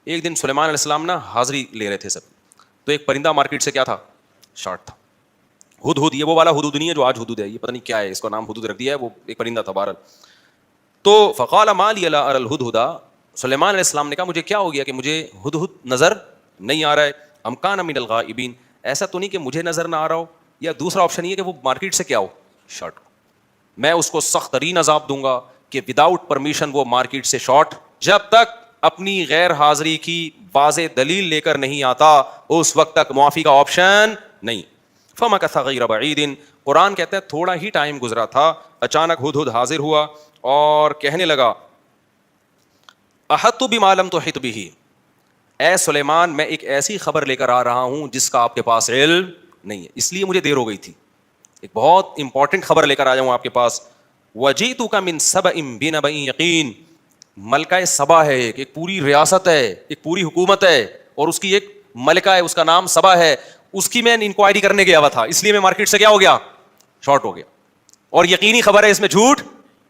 Speaker 1: ایک دن سلیمان علیہ السلام نا حاضری لے رہے تھے سب, تو ایک پرندہ مارکیٹ سے کیا تھا, شارٹ تھا, ہدہد. یہ وہ والا ہدہد نہیں ہے جو آج ہدہد ہے, یہ پتہ نہیں کیا ہے, اس کا نام ہدہد رکھ دیا ہے, وہ ایک پرندہ تھا بہرحال. تو فقال ما لی لا اری الہدہد, سلیمان علیہ السلام نے کہا مجھے کیا ہو گیا کہ مجھے ہدہد نظر نہیں آ رہا ہے. ام کان من الغائبین, ایسا تو نہیں کہ مجھے نظر نہ آ رہا ہو, یا دوسرا آپشن یہ ہے کہ وہ مارکیٹ سے کیا ہو, شارٹ ہو. میں اس کو سخت ترین عذاب دوں گا کہ وداؤٹ پرمیشن وہ مارکیٹ سے شارٹ, جب تک اپنی غیر حاضری کی واضح دلیل لے کر نہیں آتا اس وقت تک معافی کا آپشن نہیں. فمکث غیر بعید, قرآن کہتا ہے تھوڑا ہی ٹائم گزرا تھا, اچانک ہدہد حاضر ہوا اور کہنے لگا احطت بما لم تحط به, اے سلیمان میں ایک ایسی خبر لے کر آ رہا ہوں جس کا آپ کے پاس علم نہیں ہے, اس لیے مجھے دیر ہو گئی تھی. ایک بہت امپورٹنٹ خبر لے کر آیا ہوں آپ کے پاس. وجئتک من سبأ بنبأ یقین, ملکہ سبا ہے, ایک پوری ریاست ہے, ایک پوری حکومت ہے, اور اس کی ایک ملکہ ہے, اس کا نام سبا ہے. اس کی میں انکوائری کرنے گیا ہوا تھا, اس لیے میں مارکیٹ سے کیا ہو گیا, شارٹ ہو گیا. اور یقینی خبر ہے, اس میں جھوٹ.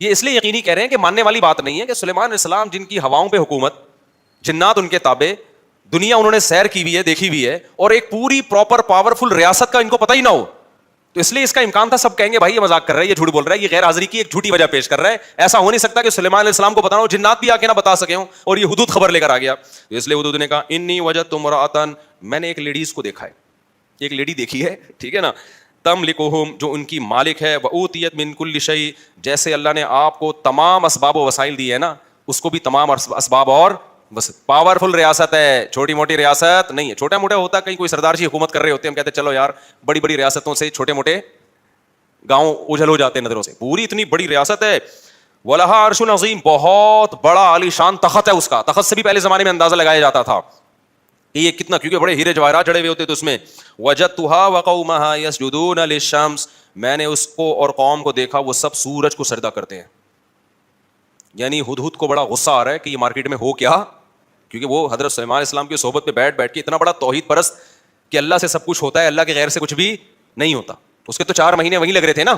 Speaker 1: یہ اس لیے یقینی کہہ رہے ہیں کہ ماننے والی بات نہیں ہے کہ سلیمان علیہ السلام جن کی ہواؤں پہ حکومت, جنات ان کے تابع, دنیا انہوں نے سیر کی بھی ہے, دیکھی بھی ہے, اور ایک پوری پراپر پاورفل ریاست کا ان کو پتہ ہی نہ ہو. تو اس لیے اس کا امکان تھا سب کہیں گے بھائی یہ مذاق کر رہا ہے, یہ جھوٹ بول رہا ہے, یہ غیر حاضری کی ایک جھوٹی وجہ پیش کر رہا ہے. ایسا ہو نہیں سکتا کہ سلیمان علیہ السلام کو بتانا ہو, جنات بھی آ کے نہ بتا سکے ہوں, اور یہ حدود خبر لے کر آ گیا. اس لیے حدود نے کہا انی وجدت امرأۃ, میں نے ایک لیڈیز کو دیکھا ہے, ایک لیڈی دیکھی ہے, ٹھیک ہے نا, تملکہم, جو ان کی مالک ہے, وأوتیت من کل شیء, جیسے اللہ نے آپ کو تمام اسباب و وسائل دیے ہیں نا, اس کو بھی تمام اسباب, اور بس پاورفل ریاست ہے, چھوٹی موٹی ریاست نہیں ہے. چھوٹا موٹا ہوتا, کہیں کوئی سردار جی حکومت کر رہے ہوتے ہیں, ہم کہتے ہیں چلو یار بڑی بڑی ریاستوں سے چھوٹے موٹے گاؤں اجھل ہو جاتے ہیں نظروں سے, پوری اتنی بڑی ریاست ہے. وَلَهَا عَرْشٌ عَظِيمٌ, بہت بڑا عالی شان تخت ہے اس کا. تخت سے بھی پہلے زمانے میں اندازہ لگایا جاتا تھا کہ یہ کتنا, کیونکہ بڑے ہیرے جواہرات جڑے ہوئے ہوتے تھے اس میں. وَجَدتُّهَا وَقَوْمَهَا يَسْجُدُونَ لِلشَّمْسِ, میں نے اس کو اور قوم کو دیکھا وہ سب سورج کو سجدہ کرتے ہیں. یعنی ہدہد کو بڑا غصہ آ رہا ہے کہ یہ مارکیٹ میں ہو کیا, کیونکہ وہ حضرت سلیمان علیہ السلام کی صحبت پہ بیٹھ کے اتنا بڑا توحید پرست کہ اللہ سے سب کچھ ہوتا ہے, اللہ کے غیر سے کچھ بھی نہیں ہوتا. اس کے تو 4 مہینے وہیں لگ رہے تھے نا,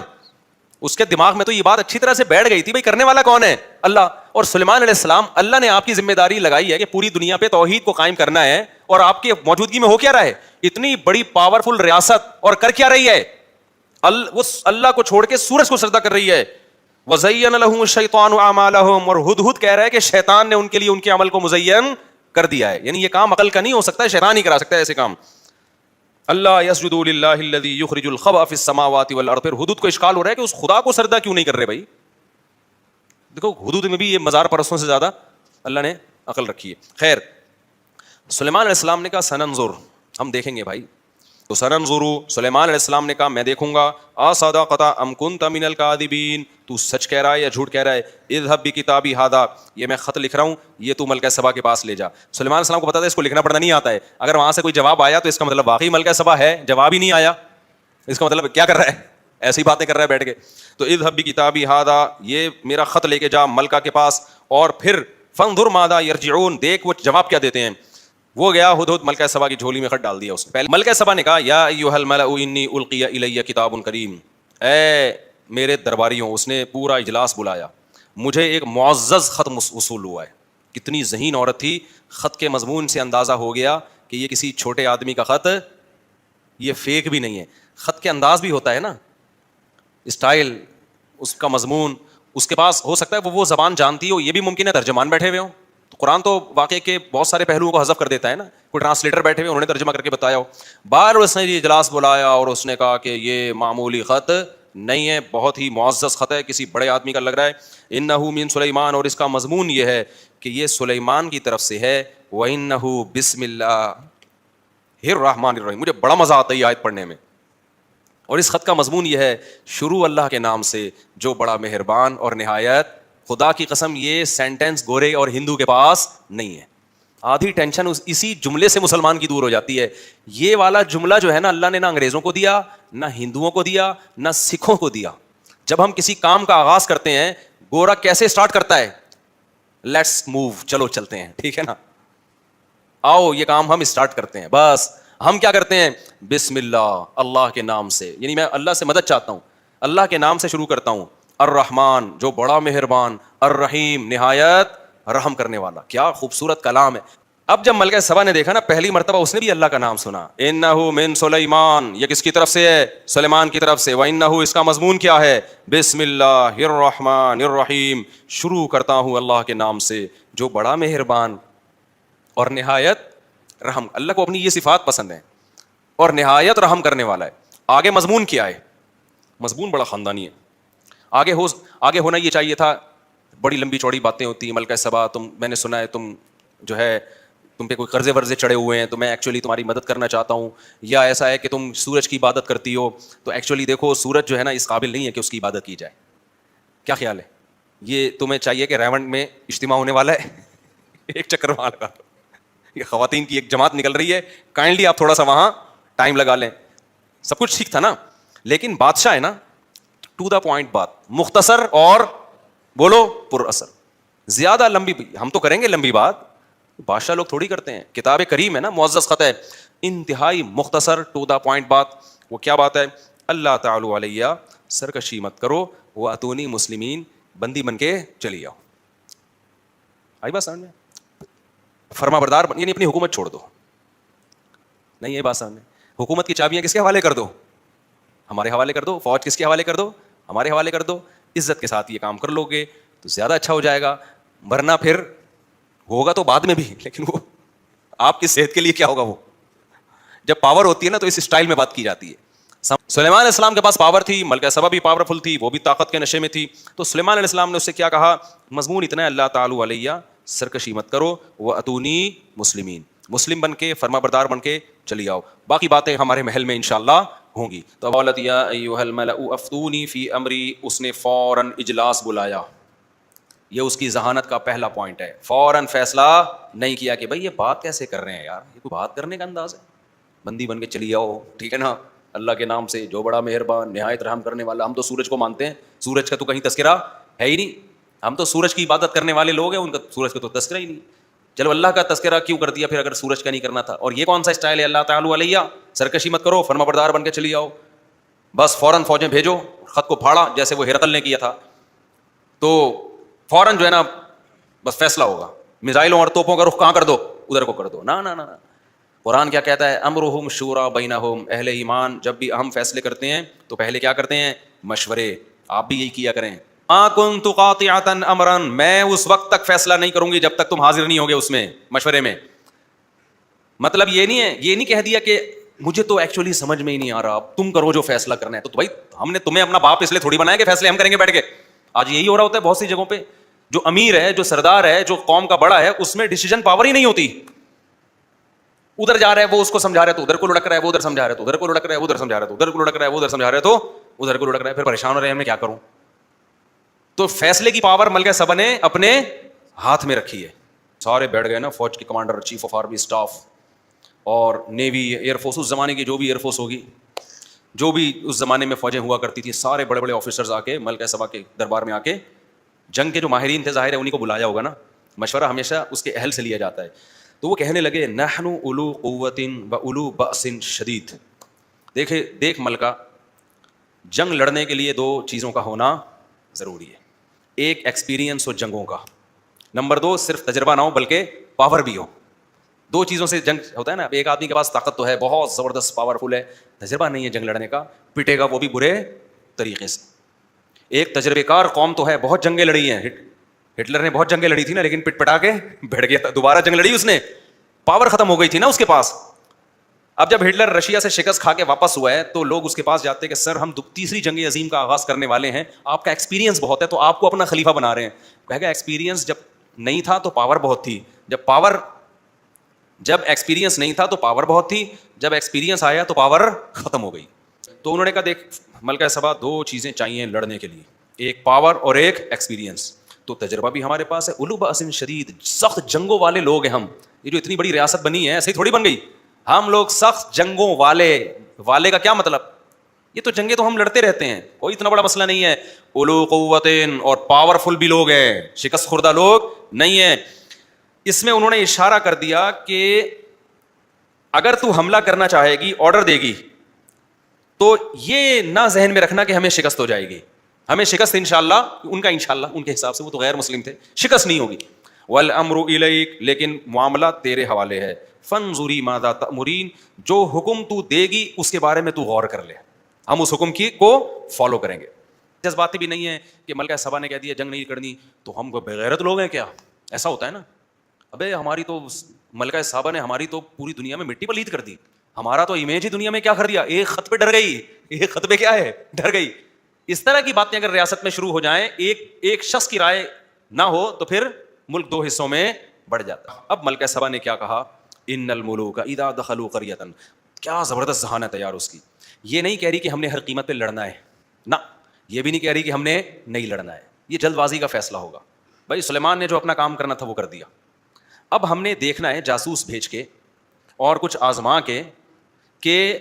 Speaker 1: اس کے دماغ میں تو یہ بات اچھی طرح سے بیٹھ گئی تھی, بھائی کرنے والا کون ہے, اللہ. اور سلیمان علیہ السلام, اللہ نے آپ کی ذمہ داری لگائی ہے کہ پوری دنیا پہ توحید کو قائم کرنا ہے, اور آپ کی موجودگی میں ہو کیا رہا ہے, اتنی بڑی پاورفل ریاست, اور کر کیا رہی ہے, وہ اللہ کو چھوڑ کے سورج کو سجدہ کر رہی ہے. وَزَيَّنَ لَهُمُ الشَّيْطَانُ أَعْمَالَهُمْ, اور ہدہد کہہ رہا ہے کہ شیطان نے ان کے لیے ان کے عمل کو مزین کر دیا ہے. یعنی یہ کام عقل کا نہیں ہو سکتا ہے, شیطان ہی کرا سکتا ہے ایسے کام. اللہ یسجدوا للہ الذی یخرج الخبأ فی السماوات والارض. پھر حدود کو اشکال ہو رہا ہے کہ اس خدا کو سجدہ کیوں نہیں کر رہے بھائی. دیکھو حدود میں بھی یہ مزار پرستوں سے زیادہ اللہ نے عقل رکھی ہے. خیر, سلیمان علیہ السلام نے کہا سننظر, ہم دیکھیں گے بھائی. تو سننظروا, سلیمان علیہ السلام نے کہا میں دیکھوں گا, اصدقت ام کنت من الکاذبین, تو سچ کہہ رہا ہے یا جھوٹ کہہ رہا ہے. اذهب بکتابی ھذا, یہ میں خط لکھ رہا ہوں, یہ تو ملکہ سبا کے پاس لے جا. سلیمان علیہ السلام کو پتا تھا اس کو لکھنا پڑھنا نہیں آتا ہے, اگر وہاں سے کوئی جواب آیا تو اس کا مطلب واقعی ملکہ سبا ہے, جواب ہی نہیں آیا, اس کا مطلب کیا کر رہا ہے, ایسی باتیں کر رہا ہے بیٹھ کے. تو اذهب بکتابی ھذا, یہ میرا خط لے کے جا ملکہ کے پاس, اور پھر فانظر ماذا یرجعون, دیکھ وہ جواب کیا دیتے ہیں. وہ گیا ہدہد, ملکہ سبا کی جھولی میں خط ڈال دیا اس نے. پہلے ملکہ سبا نے کہا یا ایھا الملأ انی القی الی کتاب کریم, اے میرے درباریوں, اس نے پورا اجلاس بلایا, مجھے ایک معزز خط وصول ہوا ہے. کتنی ذہین عورت تھی, خط کے مضمون سے اندازہ ہو گیا کہ یہ کسی چھوٹے آدمی کا خط, یہ فیک بھی نہیں ہے. خط کے انداز بھی ہوتا ہے نا, اسٹائل, اس کا مضمون, اس کے پاس ہو سکتا ہے وہ زبان جانتی ہو, یہ بھی ممکن ہے ترجمان بیٹھے ہوئے ہوں. تو قرآن تو واقعے کے بہت سارے پہلوؤں کو حذف کر دیتا ہے نا, کوئی ٹرانسلیٹر بیٹھے ہوئے, انہوں نے ترجمہ کر کے بتایا ہو. بار اس نے یہ اجلاس بلایا اور اس نے کہا کہ یہ معمولی خط نہیں ہے, بہت ہی معزز خط ہے, کسی بڑے آدمی کا لگ رہا ہے. انہ من سلیمان, اور اس کا مضمون یہ ہے کہ یہ سلیمان کی طرف سے ہے. وانہ بسم اللہ الرحمن الرحیم, مجھے بڑا مزہ آتا ہے یہ آیت پڑھنے میں. اور اس خط کا مضمون یہ ہے, شروع اللہ کے نام سے جو بڑا مہربان اور نہایت. خدا کی قسم یہ سینٹینس گورے اور ہندو کے پاس نہیں ہے. آدھی ٹینشن اسی جملے سے مسلمان کی دور ہو جاتی ہے. یہ والا جملہ جو ہے نا, اللہ نے نہ انگریزوں کو دیا, نہ ہندوؤں کو دیا, نہ سکھوں کو دیا. جب ہم کسی کام کا آغاز کرتے ہیں, گورا کیسے سٹارٹ کرتا ہے, لیٹس موو, چلو چلتے ہیں, ٹھیک ہے نا, آؤ یہ کام ہم اسٹارٹ کرتے ہیں. بس ہم کیا کرتے ہیں, بسم اللہ, اللہ کے نام سے, یعنی میں اللہ سے مدد چاہتا ہوں, اللہ کے نام سے شروع کرتا ہوں. الرحمن, جو بڑا مہربان, الرحیم, نہایت رحم کرنے والا. کیا خوبصورت کلام ہے. اب جب ملکہ سبا نے دیکھا نا, پہلی مرتبہ اس نے بھی اللہ کا نام سنا, انہ من سلیمان, یہ کس کی طرف سے ہے, سلیمان کی طرف سے. وانہ, اس کا مضمون کیا ہے, بسم اللہ الرحمن الرحیم, شروع کرتا ہوں اللہ کے نام سے جو بڑا مہربان اور نہایت رحم. اللہ کو اپنی یہ صفات پسند ہیں, اور نہایت رحم کرنے والا ہے. آگے مضمون کیا ہے, مضمون بڑا خاندانی ہے. آگے ہونا یہ چاہیے تھا, بڑی لمبی چوڑی باتیں ہوتی ہیں. ملکہ سبا, میں نے سنا ہے تم جو ہے تم پہ کوئی قرضے ورضے چڑھے ہوئے ہیں, تو میں ایکچولی تمہاری مدد کرنا چاہتا ہوں. یا ایسا ہے کہ تم سورج کی عبادت کرتی ہو, تو ایکچولی دیکھو سورج جو ہے نا اس قابل نہیں ہے کہ اس کی عبادت کی جائے. کیا خیال ہے, یہ تمہیں چاہیے کہ ریونڈ میں اجتماع ہونے والا ہے, ایک چکر وہاں لگا دو. یہ خواتین کی ایک جماعت نکل رہی ہے, کائنڈلی آپ تھوڑا سا وہاں ٹائم لگا لیں. سب کچھ ٹھیک تھا نا, لیکن بادشاہ ہے نا, ٹو دا پوائنٹ بات, مختصر اور بولو پر اثر. زیادہ لمبی ہم تو کریں گے لمبی بات, بادشاہ لوگ تھوڑی کرتے ہیں. کتاب کریم ہے نا, معزز خط ہے, انتہائی مختصر ٹو دا پوائنٹ بات. وہ کیا بات ہے, اللہ تعالی علیہ, سرکشی مت کرو, واتونی مسلمین, بندی بن کے چلی جاؤ. آئی بات سمجھ میں, فرما بردار, یعنی اپنی حکومت چھوڑ دو. نہیں یہ بات سمجھ میں, حکومت کی چابیاں کس کے حوالے کر دو, ہمارے حوالے کر دو. فوج کس کے حوالے کر دو؟ ہمارے حوالے کر دو. عزت کے ساتھ یہ کام کر لو گے تو زیادہ اچھا ہو جائے گا. ورنہ پھر ہوگا تو بعد میں بھی, لیکن وہ آپ کی صحت کے لیے کیا ہوگا. وہ جب پاور ہوتی ہے نا تو اس اسٹائل میں بات کی جاتی ہے. سلیمان علیہ السلام کے پاس پاور تھی, ملکہ سبا بھی پاورفل تھی, وہ بھی طاقت کے نشے میں تھی. تو سلیمان علیہ السلام نے اس سے کیا کہا؟ مضمون اتنا ہے, اللہ تعالی علیہ سرکشی مت کرو, وہ اتونی مسلمین, مسلم بن کے فرما بردار بن کے چلی آؤ, باقی باتیں ہمارے محل میں انشاءاللہ ہوں گی. تو قالت یا ایھا الملأ افتونی فی امری, اس نے فوراً اجلاس بلایا. یہ اس کی ذہانت کا پہلا پوائنٹ ہے. فوراً فیصلہ نہیں کیا کہ بھائی یہ بات کیسے کر رہے ہیں یار, یہ کوئی بات کرنے کا انداز ہے, بندی بن کے چلی آؤ, ٹھیک ہے نا, اللہ کے نام سے جو بڑا مہربان نہایت رحم کرنے والا. ہم تو سورج کو مانتے ہیں, سورج کا تو کہیں تذکرہ ہے ہی نہیں. ہم تو سورج کی عبادت کرنے والے لوگ ہیں, ان کا سورج کا تو تذکرہ ہی نہیں. چلو اللہ کا تذکرہ کیوں کر دیا پھر اگر سورج کا نہیں کرنا تھا. اور یہ کون سا اسٹائل ہے؟ اللہ تعالی علیہ سرکشی مت کرو, فرما بردار بن کے چلی آؤ. بس فوراً فوجیں بھیجو, خط کو پھاڑا جیسے وہ ہرقل نے کیا تھا. تو فوراً جو ہے نا بس فیصلہ ہوگا, میزائلوں اور توپوں کا رخ کہاں کر دو؟ ادھر کو کر دو. نہ قرآن کیا کہتا ہے؟ امرہم شورا بینہم, اہل ایمان جب بھی اہم فیصلے کرتے ہیں تو پہلے کیا کرتے ہیں؟ مشورے. آپ بھی یہی کیا کریں. ما کنت قاطعۃ امرا, میں اس وقت تک فیصلہ نہیں کروں گی جب تک تم حاضر نہیں ہوگے اس میں مشورے میں. مطلب یہ نہیں ہے, یہ نہیں کہہ دیا کہ مجھے تو ایکچولی سمجھ میں ہی نہیں آ رہا, تم کرو جو فیصلہ کرنا ہے. تو بھائی ہم نے تمہیں اپنا باپ اس لیے تھوڑی بنایا کہ فیصلے ہم کریں گے بیٹھ کے. آج یہی ہو رہا ہوتا ہے بہت سی جگہوں پہ. جو امیر ہے, جو سردار ہے, جو قوم کا بڑا ہے, اس میں ڈیسیجن پاور ہی نہیں ہوتی. ادھر جا رہا ہے وہ اس کو سمجھا رہا ہے تو ادھر کو لڑک رہا ہے, وہ ادھر سمجھا رہا ہے تو ادھر کو لڑک رہا ہے, وہ ادھر سمجھا رہا ہے تو ادھر کو لڑک رہا ہے, وہ ادھر سمجھا رہا ہے تو ادھر کو لڑک رہا ہے. پھر پریشان ہو رہے ہیں میں کیا کروں. تو فیصلے کی پاور ملکہ سبا نے اپنے ہاتھ میں رکھی ہے. سارے بیٹھ گئے نا, فوج کے commander, chief of army staff اور نیوی, ایئر فورس, اس زمانے کی جو بھی ایئر فورس ہوگی, جو بھی اس زمانے میں فوجیں ہوا کرتی تھیں, سارے بڑے بڑے آفیسرز آ کے ملکہ سبا کے دربار میں آ کے, جنگ کے جو ماہرین تھے ظاہر ہے انہیں کو بلایا ہوگا نا, مشورہ ہمیشہ اس کے اہل سے لیا جاتا ہے. تو وہ کہنے لگے نحن اولو قوت و اولو بأس شدید. دیکھ ملکہ, جنگ لڑنے کے لیے دو چیزوں کا ہونا ضروری ہے. ایک ایکسپیرینس ہو جنگوں کا, نمبر دو صرف تجربہ نہ ہو بلکہ پاور بھی ہو. دو چیزوں سے جنگ ہوتا ہے نا. ایک آدمی کے پاس طاقت تو ہے, بہت زبردست پاورفل ہے, تجربہ نہیں ہے جنگ لڑنے کا, پٹے گا وہ بھی برے طریقے سے. ایک تجربے کار قوم تو ہے, بہت جنگیں لڑی ہیں, ہٹلر نے بہت جنگیں لڑی تھی نا, لیکن پٹ پٹا کے بیٹھ گیا تھا. دوبارہ جنگ لڑی اس نے, پاور ختم ہو گئی تھی نا اس کے پاس. اب جب ہٹلر رشیا سے شکست کھا کے واپس ہوا ہے تو لوگ اس کے پاس جاتے ہیں کہ سر ہم تیسری جنگ عظیم کا آغاز کرنے والے ہیں, آپ کا ایکسپیرینس بہت ہے تو آپ کو اپنا خلیفہ بنا رہے ہیں. کہا کہ ایکسپیرینس جب نہیں تھا تو پاور بہت تھی, جب ایکسپیرینس نہیں تھا تو پاور بہت تھی, جب ایکسپیرینس آیا تو پاور ختم ہو گئی. تو انہوں نے کہا دیکھ ملکہ سبا, دو چیزیں چاہیے لڑنے کے لیے, ایک پاور اور ایک ایکسپیرینس. تو تجربہ بھی ہمارے پاس ہے, اولو بأس شدید, سخت جنگوں والے لوگ ہیں ہم. یہ جو اتنی بڑی ریاست بنی ہے ایسے ہی تھوڑی بن گئی, ہم لوگ سخت جنگوں والے کا کیا مطلب؟ یہ تو جنگیں تو ہم لڑتے رہتے ہیں, کوئی اتنا بڑا مسئلہ نہیں ہے. اولو قوتین, اور پاورفل بھی لوگ ہیں, شکست خوردہ لوگ نہیں ہیں. اس میں انہوں نے اشارہ کر دیا کہ اگر تو حملہ کرنا چاہے گی, آرڈر دے گی, تو یہ نہ ذہن میں رکھنا کہ ہمیں شکست ہو جائے گی. ہمیں شکست انشاءاللہ, ان کا انشاءاللہ ان کے حساب سے, وہ تو غیر مسلم تھے, شکست نہیں ہوگی. والامر الیک, لیکن معاملہ تیرے حوالے ہے. فانظری ماذا تأمرین, جو حکم تو دے گی اس کے بارے میں تو غور کر لے, ہم اس حکم کو فالو کریں گے. جذباتی بھی نہیں ہے کہ ملکہ سبا نے کہہ دیا جنگ نہیں کرنی تو ہم کو بغیرت لوگ ہیں کیا, ایسا ہوتا ہے نا. ابے ہماری تو ملکہ صاحبہ نے ہماری تو پوری دنیا میں مٹی پلید کر دی, ہمارا تو امیج ہی دنیا میں کیا کر دیا, ایک خط پہ ڈر گئی, ایک خط پہ کیا ہے, ڈر گئی. اس طرح کی باتیں اگر ریاست میں شروع ہو جائیں, ایک شخص کی رائے نہ ہو تو پھر ملک دو حصوں میں بڑھ جاتا. اب ملکہ سبا نے کیا کہا, ان الملوک اذا دخلوا قریۃ, کیا زبردست ذہانت ہے یار اس کی. یہ نہیں کہہ رہی کہ ہم نے ہر قیمت پہ لڑنا ہے, نہ, یہ بھی نہیں کہہ رہی کہ ہم نے نہیں لڑنا ہے, یہ جلد بازی کا فیصلہ ہوگا. بھائی سلیمان نے جو اپنا کام کرنا تھا وہ کر دیا, اب ہم نے دیکھنا ہے جاسوس بھیج کے اور کچھ آزما کے کہ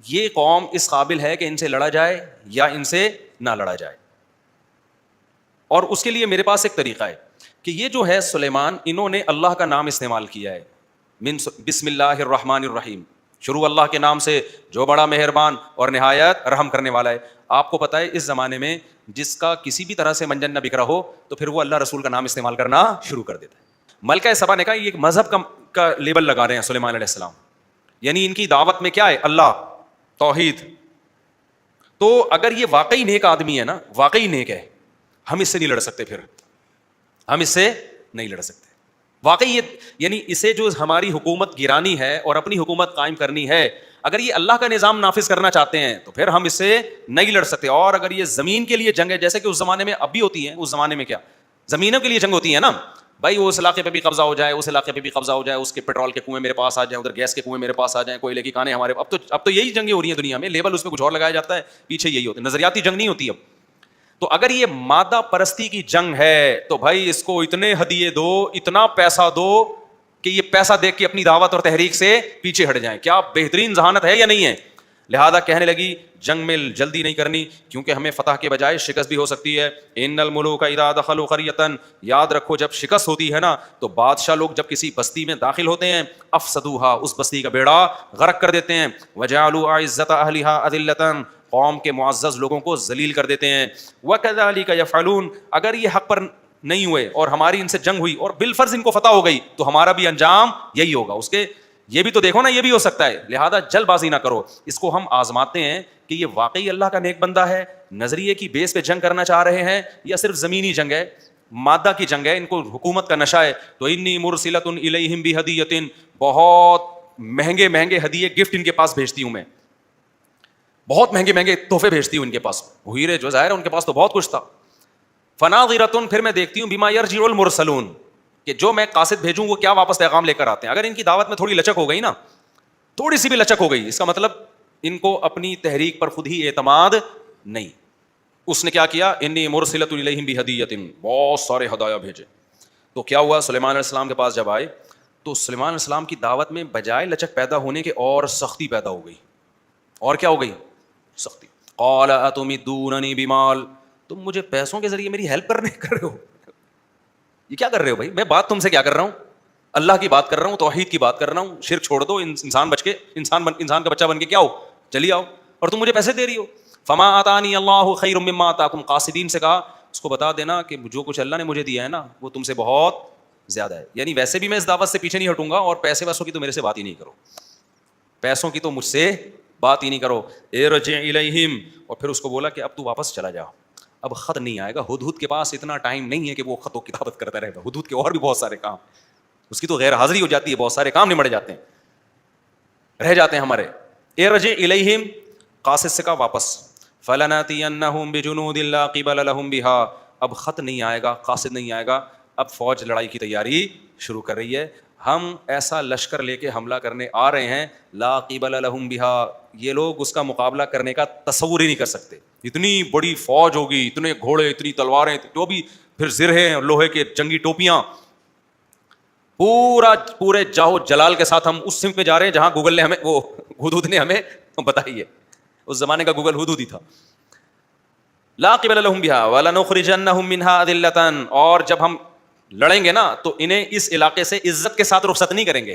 Speaker 1: یہ قوم اس قابل ہے کہ ان سے لڑا جائے یا ان سے نہ لڑا جائے. اور اس کے لیے میرے پاس ایک طریقہ ہے کہ یہ جو ہے سلیمان, انہوں نے اللہ کا نام استعمال کیا ہے, بسم اللہ الرحمن الرحیم, شروع اللہ کے نام سے جو بڑا مہربان اور نہایت رحم کرنے والا ہے. آپ کو پتہ ہے اس زمانے میں جس کا کسی بھی طرح سے منجن نہ بکھرا ہو تو پھر وہ اللہ رسول کا نام استعمال کرنا شروع کر دیتا ہے. ملکہ سبا نے کہا یہ ایک مذہب کا لیبل لگا رہے ہیں سلیمان علیہ السلام, یعنی ان کی دعوت میں کیا ہے, اللہ, توحید, تو اگر یہ واقعی نیک آدمی ہے نا, واقعی نیک ہے, ہم اس سے نہیں لڑ سکتے, پھر ہم اس سے نہیں لڑ سکتے. واقعی یہ یعنی اسے جو ہماری حکومت گرانی ہے اور اپنی حکومت قائم کرنی ہے, اگر یہ اللہ کا نظام نافذ کرنا چاہتے ہیں تو پھر ہم اس سے نہیں لڑ سکتے. اور اگر یہ زمین کے لیے جنگ ہے, جیسے کہ اس زمانے میں اب بھی ہوتی ہے, اس زمانے میں کیا زمینوں کے لیے جنگ ہوتی ہے نا بھائی, وہ اس علاقے پہ بھی قبضہ ہو جائے, اس علاقے پہ بھی قبضہ ہو جائے, اس کے پیٹرول کے کنویں میرے پاس آ جائیں, ادھر گیس کے کنویں میرے پاس آ جائیں, کوئلے کی کانیں ہمارے. اب تو یہی جنگیں ہو رہی ہیں دنیا میں, لیبل اس میں کچھ اور لگایا جاتا ہے, پیچھے یہی ہوتا ہے, نظریاتی جنگ نہیں ہوتی اب. تو اگر یہ مادہ پرستی کی جنگ ہے تو بھائی اس کو اتنے ہدیے دو, اتنا پیسہ دو کہ یہ پیسہ دیکھ کے اپنی دعوت اور تحریک سے پیچھے ہٹ جائیں. کیا بہترین ذہانت ہے یا نہیں ہے؟ لہذا کہنے لگی جنگ میں جلدی نہیں کرنی, کیونکہ ہمیں فتح کے بجائے شکست بھی ہو سکتی ہے. ان الملوک اذا دخلوا قرية, یاد رکھو جب شکست ہوتی ہے نا تو بادشاہ لوگ جب کسی بستی میں داخل ہوتے ہیں, افسدوها, اس بستی کا بیڑا غرق کر دیتے ہیں, وجعلوا اعزة اهلها اذلة, قوم کے معزز لوگوں کو ذلیل کر دیتے ہیں. وكذلك يفعلون, اگر یہ حق پر نہیں ہوئے اور ہماری ان سے جنگ ہوئی اور بالفرض ان کو فتح ہو گئی تو ہمارا بھی انجام یہی ہوگا. اس کے یہ بھی تو دیکھو نا, یہ بھی ہو سکتا ہے. لہذا جلد بازی نہ کرو. اس کو ہم آزماتے ہیں کہ یہ واقعی اللہ کا نیک بندہ ہے, نظریے کی بیس پہ جنگ کرنا چاہ رہے ہیں, یا صرف زمینی جنگ ہے, مادہ کی جنگ ہے, ان کو حکومت کا نشہ ہے. تو انی مرسلۃ الیہم بہدیۃ, بہت مہنگے مہنگے ہدیے گفٹ ان کے پاس بھیجتی ہوں میں, بہت مہنگے مہنگے تحفے بھیجتی ہوں ان کے پاس. ہیرے جو ظاہر ہے ان کے پاس تو بہت کچھ تھا. فناظرۃ, پھر میں دیکھتی ہوں بما یرجع المرسلون, کہ جو میں قاصد بھیجوں وہ کیا واپس پیغام لے کر آتے ہیں. اگر ان کی دعوت میں تھوڑی لچک ہو گئی نا, تھوڑی سی بھی لچک ہو گئی, اس کا مطلب ان کو اپنی تحریک پر خود ہی اعتماد نہیں. اس نے کیا کیا, انی مرسلۃ الیہم بہدیۃ, بہت سارے ہدایا بھیجے. تو کیا ہوا, سلیمان علیہ السلام کے پاس جب آئے تو سلیمان علیہ السلام کی دعوت میں بجائے لچک پیدا ہونے کے اور سختی پیدا ہو گئی. اور کیا ہو گئی, سختی. قال اتمدوننی بمال, تم مجھے پیسوں کے ذریعے میری ہیلپ کر رہے ہو. یہ کیا کر رہے ہو بھائی, میں بات تم سے کیا کر رہا ہوں, اللہ کی بات کر رہا ہوں, توحید کی بات کر رہا ہوں. شرک چھوڑ دو, انسان بچ کے انسان کا بچہ بن کے کیا ہو, چلی آؤ, اور تم مجھے پیسے دے رہی ہو. فما آتانی اللہ خیر مما آتاکم, قاصدین سے کہا اس کو بتا دینا کہ جو کچھ اللہ نے مجھے دیا ہے نا وہ تم سے بہت زیادہ ہے. یعنی ویسے بھی میں اس دعوت سے پیچھے نہیں ہٹوں گا, اور پیسے ویسوں کی تو میرے سے بات ہی نہیں کرو, پیسوں کی تو مجھ سے بات ہی نہیں کرو. ارجع الیہم, اور پھر اس کو بولا کہ اب تو واپس چلا جا, اب خط نہیں آئے گا. ہدہد کے پاس اتنا ٹائم نہیں ہے کہ وہ خط و کتابت کرتا رہے گا. ہدہد کے اور بھی بہت سارے کام, اس کی تو غیر حاضری ہو جاتی ہے, بہت سارے کام نمٹ جاتے ہیں, رہ جاتے ہیں ہمارے. ارجع الیہم, قاصد سے کہا واپس. فلناتینہم بجنود لا قبل لہم بہا, اب خط نہیں آئے گا, قاصد نہیں آئے گا, اب فوج لڑائی کی تیاری شروع کر رہی ہے. ہم ایسا لشکر لے کے حملہ کرنے آ رہے ہیں, لا قبل لہم بہا, یہ لوگ اس کا مقابلہ کرنے کا تصور ہی نہیں کر سکتے. اتنی بڑی فوج ہوگی, اتنے گھوڑے, اتنی تلواریں, جو بھی پھر زرہیں, لوہے کے جنگی ٹوپیاں, پورے جاہو جلال کے ساتھ ہم اس سمت میں جا رہے ہیں جہاں گوگل نے ہمیں, وہ ہدہد نے ہمیں بتائی ہے. اس زمانے کا گوگل ہدہد ہی تھا. لا قبل لہم بہا ولنخرجنہم منہا اذلۃ, اور جب ہم لڑیں گے نا تو انہیں اس علاقے سے عزت کے ساتھ رخصت نہیں کریں گے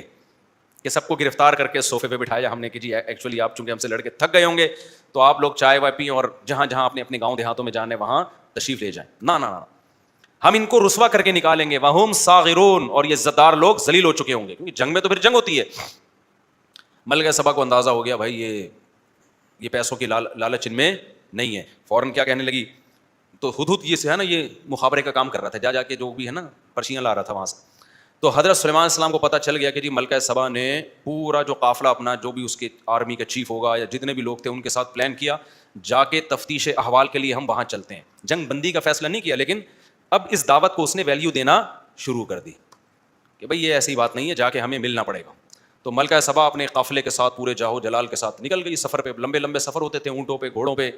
Speaker 1: کہ سب کو گرفتار کر کے صوفے پہ بٹھایا ہم نے کہ جی ایکچولی آپ چونکہ ہم سے لڑ کے تھک گئے ہوں گے تو آپ لوگ چائے وائے پئیں اور جہاں جہاں اپنے گاؤں دیہاتوں میں جانے وہاں تشریف لے جائیں. نہ, ہم ان کو رسوا کر کے نکالیں گے. وہم صاغرون, اور یہ عزتدار لوگ ذلیل ہو چکے ہوں گے, کیونکہ جنگ میں تو پھر جنگ ہوتی ہے. ملکہ سبا کو اندازہ ہو گیا بھائی یہ پیسوں کی لالچ ان میں نہیں ہے. فوراً کیا کہنے لگی, تو ہدہد یہ سے ہے نا, یہ مخابرے کا کام کر رہا تھا, جا کے جو بھی ہے نا پرچیاں لا رہا تھا وہاں سے. تو حضرت سلیمان علیہ السلام کو پتہ چل گیا کہ جی ملکہ سبا نے پورا جو قافلہ اپنا, جو بھی اس کے آرمی کا چیف ہوگا یا جتنے بھی لوگ تھے ان کے ساتھ پلان کیا, جا کے تفتیش احوال کے لیے ہم وہاں چلتے ہیں. جنگ بندی کا فیصلہ نہیں کیا, لیکن اب اس دعوت کو اس نے ویلیو دینا شروع کر دی کہ بھئی یہ ایسی بات نہیں ہے, جا کے ہمیں ملنا پڑے گا. تو ملکہ سبا اپنے قافلے کے ساتھ پورے جاہو جلال کے ساتھ نکل گئی سفر پہ. لمبے لمبے سفر ہوتے تھے اونٹوں پہ, گھوڑوں پہ.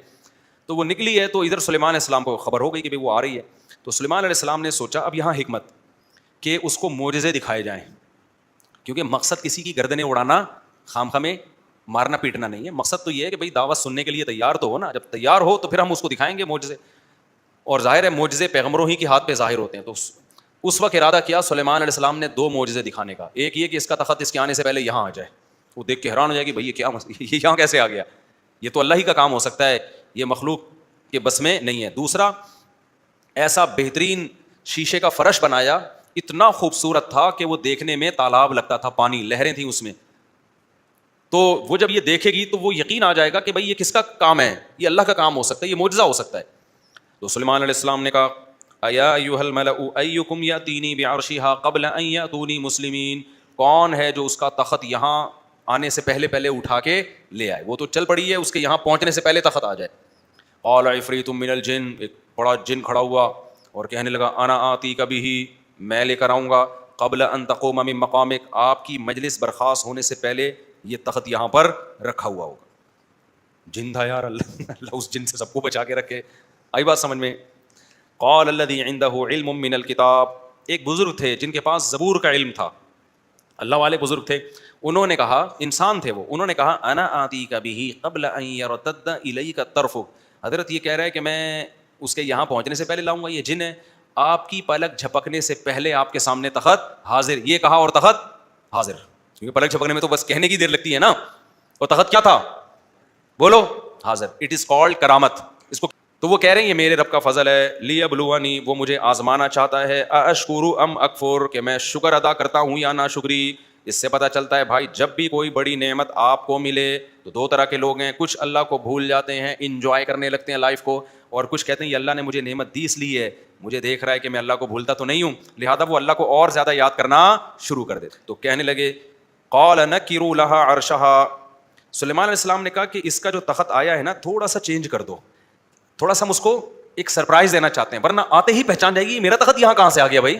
Speaker 1: تو وہ نکلی ہے تو ادھر سلیمان علیہ السلام کو خبر ہو گئی کہ بھئی وہ آ رہی ہے. تو سلیمان علیہ السلام نے سوچا اب یہاں حکمت کہ اس کو معجزے دکھائے جائیں, کیونکہ مقصد کسی کی گردنیں اڑانا, خامخواہ میں مارنا پیٹنا نہیں ہے. مقصد تو یہ ہے کہ بھئی دعوت سننے کے لیے تیار تو ہو نا, جب تیار ہو تو پھر ہم اس کو دکھائیں گے معجزے. اور ظاہر ہے معجزے پیغمبروں ہی کے ہاتھ پہ ظاہر ہوتے ہیں. تو اس وقت ارادہ کیا سلیمان علیہ السلام نے 2 معجزے دکھانے کا. ایک یہ کہ اس کا تخت اس کے آنے سے پہلے یہاں آ جائے, وہ دیکھ کے حیران ہو جائے کہ بھئی یہ کیا, یہ یہاں کیسے آ گیا, یہ تو اللہ ہی کا کام ہو سکتا ہے, یہ مخلوق کے بس میں نہیں ہے. دوسرا, ایسا بہترین شیشے کا فرش بنایا, اتنا خوبصورت تھا کہ وہ دیکھنے میں تالاب لگتا تھا, پانی لہریں تھیں اس میں. تو وہ جب یہ دیکھے گی تو وہ یقین آ جائے گا کہ بھائی یہ کس کا کام ہے, یہ اللہ کا کام ہو سکتا ہے, یہ معجزہ ہو سکتا ہے. تو سلیمان علیہ السلام نے کہا ایا ایھا الملأ ایکم یاتینی بعرشھا قبل ان یاتونی مسلمین, کون ہے جو اس کا تخت یہاں آنے سے پہلے پہلے اٹھا کے لے آئے, وہ تو چل پڑی ہے, اس کے یہاں پہنچنے سے پہلے تخت آ جائے. قال عفریت من الجن, ایک بڑا جن کھڑا ہوا اور کہنے لگا انا آتیک بہ, میں لے کر آؤں گا, قبل ان تقوم من مقامک, آپ کی مجلس برخاست ہونے سے پہلے یہ تخت یہاں پر رکھا ہوا ہوگا. جن تھا یار, اللہ اس جن سے سب کو بچا کے رکھے. آئی بات سمجھ میں؟ قال الذی عندہ علم من الکتاب, ایک بزرگ تھے جن کے پاس زبور کا علم تھا, اللہ والے بزرگ تھے. انہوں نے کہا, انسان تھے وہ, انہوں نے کہا انا آتیک بہ قبل ان یرتد الیک طرفک, حضرت یہ کہہ رہا ہے کہ میں اس کے یہاں پہنچنے سے پہلے لاؤں گا, یہ جن ہے, آپ کی پلک جھپکنے سے پہلے آپ کے سامنے تخت حاضر. یہ کہا اور تخت حاضر, کیونکہ پلک جھپکنے میں تو بس کہنے کی دیر لگتی ہے نا, اور تخت کیا تھا بولو, حاضر. اٹ از کالڈ کرامت اس کو. تو وہ کہہ رہے ہیں یہ میرے رب کا فضل ہے, لیبلونی, وہ مجھے آزمانا چاہتا ہے, اشکر ام اکفر, کہ میں شکر ادا کرتا ہوں یا ناشکری. اس سے پتہ چلتا ہے بھائی جب بھی کوئی بڑی نعمت آپ کو ملے تو دو طرح کے لوگ ہیں, کچھ اللہ کو بھول جاتے ہیں, انجوائے کرنے لگتے ہیں لائف کو, اور کچھ کہتے ہیں یہ اللہ نے مجھے نعمت دی اس لیے ہے, مجھے دیکھ رہا ہے کہ میں اللہ کو بھولتا تو نہیں ہوں, لہٰذا وہ اللہ کو اور زیادہ یاد کرنا شروع کر دیتے. تو کہنے لگے قال نکروا لها عرشها, سلیمان علیہ السلام نے کہا کہ اس کا جو تخت آیا ہے نا تھوڑا سا چینج کر دو, تھوڑا سا ہم اس کو ایک سرپرائز دینا چاہتے ہیں, ورنہ آتے ہی پہچان جائے گی میرا تخت یہاں کہاں سے آ گیا بھائی.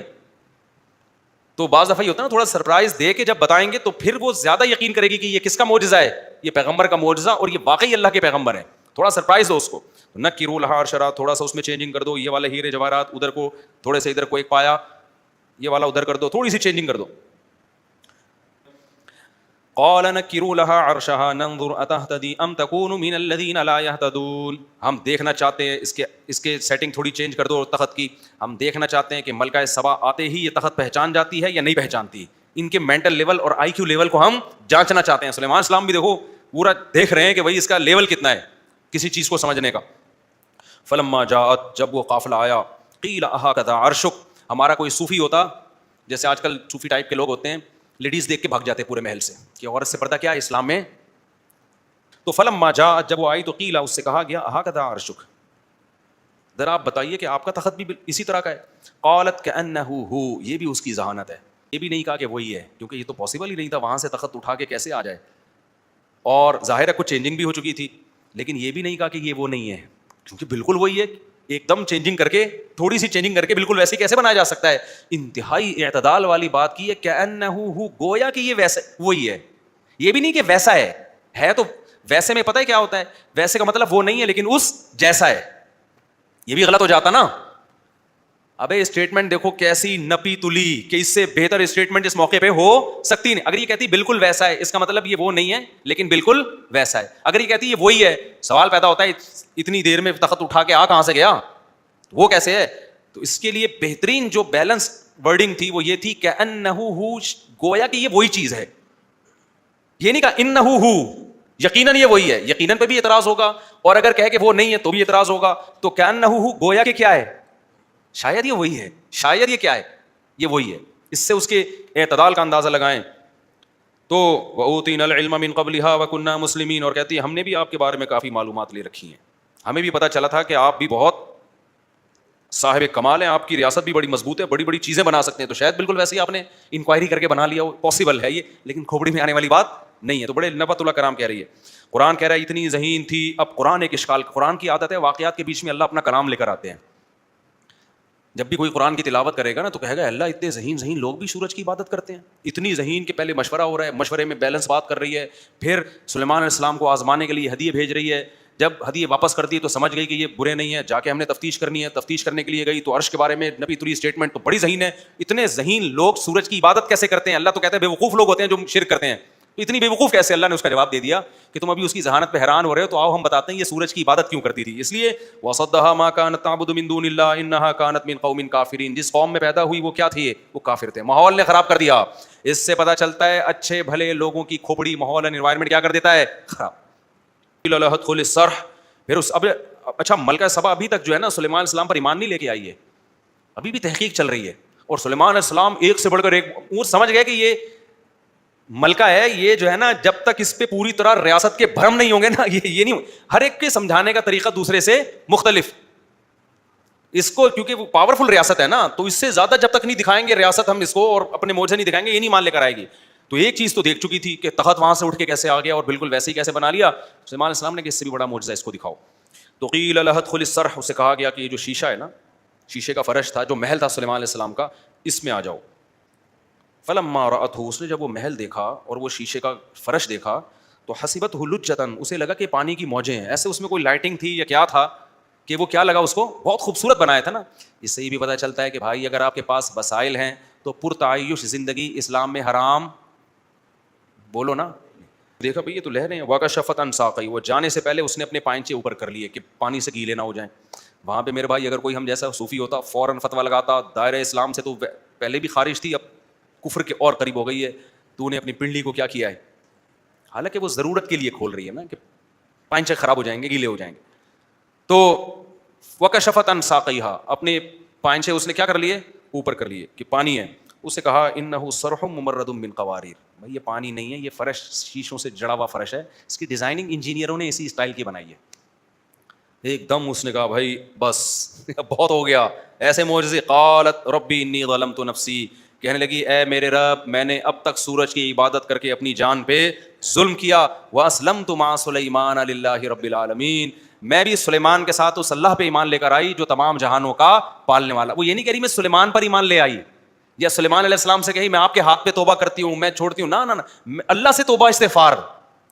Speaker 1: تو بعض دفعہ یہ ہوتا ہے نا, تھوڑا سرپرائز دے کے جب بتائیں گے تو پھر وہ زیادہ یقین کرے گی کہ یہ کس کا معجزہ ہے, یہ پیغمبر کا معجزہ, اور یہ واقعی اللہ کے پیغمبر ہیں. تھوڑا سرپرائز دو اس کو. نکروا لها عرشھا, تھوڑا سا اس میں چینجنگ کر دو, یہ والے ہیرے جواہرات ادھر کو تھوڑے سے ادھر کو ایک پایا, یہ والا ادھر کر دو, تھوڑی سی چینجنگ کر دو. قال نکروا لها عرشھا ننظر اتهتدی ام تکون من الذین لا یهتدون, ہم دیکھنا چاہتے ہیں اس کے سیٹنگ تھوڑی چینج کر دو تخت کی, ہم دیکھنا چاہتے ہیں کہ ملکہ سبا آتے ہی یہ تخت پہچان جاتی ہے یا نہیں پہچانتی, ان کے مینٹل لیول اور آئی کیو لیول کو ہم جانچنا چاہتے ہیں. سلیمان السلام بھی دیکھو پورا دیکھ رہے ہیں کہ بھائی اس کا لیول کتنا ہے کسی چیز کو سمجھنے کا. فلما جاءت, جب وہ قافلہ آیا, قیل اھکذا عرشک, ہمارا کوئی صوفی ہوتا, جیسے آج کل صوفی ٹائپ کے لوگ ہوتے ہیں, لیڈیز دیکھ کے بھاگ جاتے پورے محل سے کہ عورت سے پردہ کیا ہے اسلام میں. تو فلما جاءت, جب وہ آئی تو قیل, اس سے کہا گیا اھکذا عرشک, ذرا آپ بتائیے کہ آپ کا تخت بھی اسی طرح کا ہے. قالت کأنہ ہو, یہ بھی اس کی ذہانت ہے, یہ بھی نہیں کہا کہ وہی ہے, کیونکہ یہ تو پاسبل ہی نہیں تھا وہاں سے تخت اٹھا کے کیسے آ جائے, اور ظاہر ہے کچھ چینجنگ بھی ہو چکی تھی, لیکن یہ بھی نہیں کہا کہ یہ وہ نہیں ہے, کیونکہ بالکل وہی ہے, ایک دم چینجنگ کر کے, تھوڑی سی چینجنگ کر کے بالکل ویسے کیسے بنایا جا سکتا ہے. انتہائی اعتدال والی بات کی ہے, کأنہ ہو, گویا کہ یہ ویسے وہی ہے, یہ بھی نہیں کہ ویسا ہے تو ویسے میں پتہ ہے کیا ہوتا ہے, ویسے کا مطلب وہ نہیں ہے لیکن اس جیسا ہے, یہ بھی غلط ہو جاتا نا. ابے اسٹیٹمنٹ دیکھو کیسی نپی تلی, کہ اس سے بہتر اسٹیٹمنٹ اس موقع پہ ہو سکتی نہیں. اگر یہ کہتی بالکل ویسا ہے, اس کا مطلب یہ وہ نہیں ہے لیکن بالکل ویسا ہے. اگر یہ کہتی یہ وہی ہے, سوال پیدا ہوتا ہے اتنی دیر میں تخت اٹھا کے کہاں سے گیا, وہ کیسے ہے. تو اس کے لیے بہترین جو بیلنس ورڈنگ تھی وہ یہ تھی کہ انہ ہو, گویا کہ یہ وہی چیز ہے, یہ نہیں کہا انہ ہو, یقیناً یہ وہی ہے. یقیناً پہ بھی اعتراض ہوگا, اور اگر کہے کہ وہ نہیں ہے تو بھی اعتراض ہوگا. تو کأنہ ہو, گویا کہ کیا ہے, شاید یہ وہی ہے, شاید یہ کیا ہے, یہ وہی ہے. اس سے اس کے اعتدال کا اندازہ لگائیں. تو وَأُوتِينَا الْعِلْمَ مِنْ قَبْلِهَا وَكُنَّا مُسْلِمِينَ, اور کہتی ہے ہم نے بھی آپ کے بارے میں کافی معلومات لے رکھی ہیں, ہمیں بھی پتہ چلا تھا کہ آپ بھی بہت صاحب کمال ہیں, آپ کی ریاست بھی بڑی مضبوط ہے, بڑی بڑی چیزیں بنا سکتے ہیں. تو شاید بالکل ویسے ہی آپ نے انکوائری کر کے بنا لیا, پاسبل ہے یہ, لیکن کھوپڑی میں آنے والی بات نہیں ہے. تو بڑے نبۃ اللہ کرام کہہ رہی ہے, قرآن کہہ رہا ہے اتنی ذہین تھی. اب قرآن ایک اشکال, قرآن کی عادت ہے واقعات کے بیچ میں اللہ اپنا کلام لے کر آتے ہیں. جب بھی کوئی قرآن کی تلاوت کرے گا نا تو کہے گا اللہ اتنے ذہین لوگ بھی سورج کی عبادت کرتے ہیں, اتنی ذہین کہ پہلے مشورہ ہو رہا ہے, مشورے میں بیلنس بات کر رہی ہے, پھر سلیمان علیہ السلام کو آزمانے کے لیے ہدیے بھیج رہی ہے. جب ہدیے واپس کر دی تو سمجھ گئی کہ یہ برے نہیں ہے, جا کے ہم نے تفتیش کرنی ہے. تفتیش کرنے کے لیے گئی تو عرش کے بارے میں نبی تری اسٹیٹمنٹ تو بڑی ذہین ہے. اتنے ذہین لوگ سورج کی عبادت کیسے کرتے ہیں, اللہ تو کہتے ہیں بے وقوف لوگ ہوتے ہیں جو شرک کرتے ہیں. تو اتنی بے وقوف کیسے, اللہ نے اس کا جواب دے دیا کہ تم ابھی اس کی ذہانت پہ حیران ہو رہے ہو, تو آؤ ہم بتاتے ہیں یہ سورج کی عبادت کیوں کرتی تھی. اس لیے وَصَدَّهَا مَا كَانَتْ تَعْبُدُ مِن دُونِ اللَّهِ إِنَّهَا كَانَتْ مِن قَوْمٍ كَافِرِينَ, جس قوم میں پیدا ہوئی وہ کیا تھی, وہ کافر تھے, ماحول نے خراب کر دیا. اس سے پتہ چلتا ہے اچھے بھلے لوگوں کی کھوپڑی ماحول اینڈ انوائرمنٹ کیا کر دیتا ہے, خراب. لَهَدْخُلِ الصَّرْحَ, پھر اس اب اچھا ملکہ سبا ابھی تک جو ہے نا سلیمان علیہ السلام پر ایمان نہیں لے کے آئی ہے, ابھی بھی تحقیق چل رہی ہے. اور سلیمان علیہ السلام ایک سے بڑھ کر ایک, وہ سمجھ گئے کہ یہ ملکہ ہے یہ جو ہے نا, جب تک اس پہ پوری طرح ریاست کے بھرم نہیں ہوں گے نا, یہ نہیں, ہر ایک کے سمجھانے کا طریقہ دوسرے سے مختلف. اس کو کیونکہ وہ پاورفل ریاست ہے نا, تو اس سے زیادہ جب تک نہیں دکھائیں گے ریاست ہم اس کو, اور اپنے موجے نہیں دکھائیں گے, یہ نہیں مان لے کر آئے گی. تو ایک چیز تو دیکھ چکی تھی کہ تخت وہاں سے اٹھ کے کیسے آ گیا اور بالکل ویسے ہی کیسے بنا لیا. سلیمان علیہ السلام نے کہ اس سے بھی بڑا معجزہ اس کو دکھاؤ. تو قیل لہ ادخل الصرح, اسے کہا گیا کہ یہ جو شیشہ ہے نا, شیشے کا فرش تھا, جو محل تھا سلیمان علیہ السلام کا, اس میں آ جاؤ. فلما رأتہ, اس نے جب وہ محل دیکھا اور وہ شیشے کا فرش دیکھا, تو حسبتہ لجۃ, اسے لگا کہ پانی کی موجیں ہیں. ایسے اس میں کوئی لائٹنگ تھی یا کیا تھا کہ وہ کیا لگا اس کو, بہت خوبصورت بنایا تھا نا. اس سے یہ بھی پتہ چلتا ہے کہ بھائی اگر آپ کے پاس وسائل ہیں تو پرتعیش زندگی اسلام میں حرام, بولو نا. دیکھا بھئی یہ تو لہریں ہیں. وکشفت عن ساقیہ, وہ جانے سے پہلے اس نے اپنے پائنچے اوپر کر لیے کہ پانی سے گیلے نہ ہو جائیں. وہاں پہ میرے بھائی اگر کوئی ہم جیسا صوفی ہوتا فوراً فتویٰ لگاتا, دائرہ اسلام سے تو پہلے بھی خارج تھی, اب کفر کے اور قریب ہو گئی ہے, تو نے اپنی پنڈلی کو کیا کیا ہے. حالانکہ وہ ضرورت کے لیے کھول رہی ہے نا, کہ پائنچے خراب ہو جائیں گے, گیلے ہو جائیں گے. تو وکشفت عن ساقیہ, اپنے پائنچے اس نے کیا کر لیے, اوپر کر لیے کہ پانی ہے. اسے کہا انہ صرح ممرد من قواریر, بھائی یہ پانی نہیں ہے, یہ فرش شیشوں سے جڑا ہوا فرش ہے, اس کی ڈیزائننگ انجینئروں نے اسی اسٹائل کی بنائی ہے. ایک دم اس نے کہا بھائی بس بہت ہو گیا, ایسے معجزے. قالت ربی انی ظلمت نفسی, کہنے لگی اے میرے رب, میں نے اب تک سورج کی عبادت کر کے اپنی جان پہ ظلم کیا. واسلمت مع سلیمان للہ رب العالمین, میں بھی سلیمان کے ساتھ اس اللہ پہ ایمان لے کر آئی جو تمام جہانوں کا پالنے والا. وہ یہ نہیں کہہ رہی میں سلیمان پر ایمان لے آئی, یا سلیمان علیہ السلام سے کہی میں آپ کے ہاتھ پہ توبہ کرتی ہوں, میں چھوڑتی ہوں, نہ اللہ سے توبہ استغفار.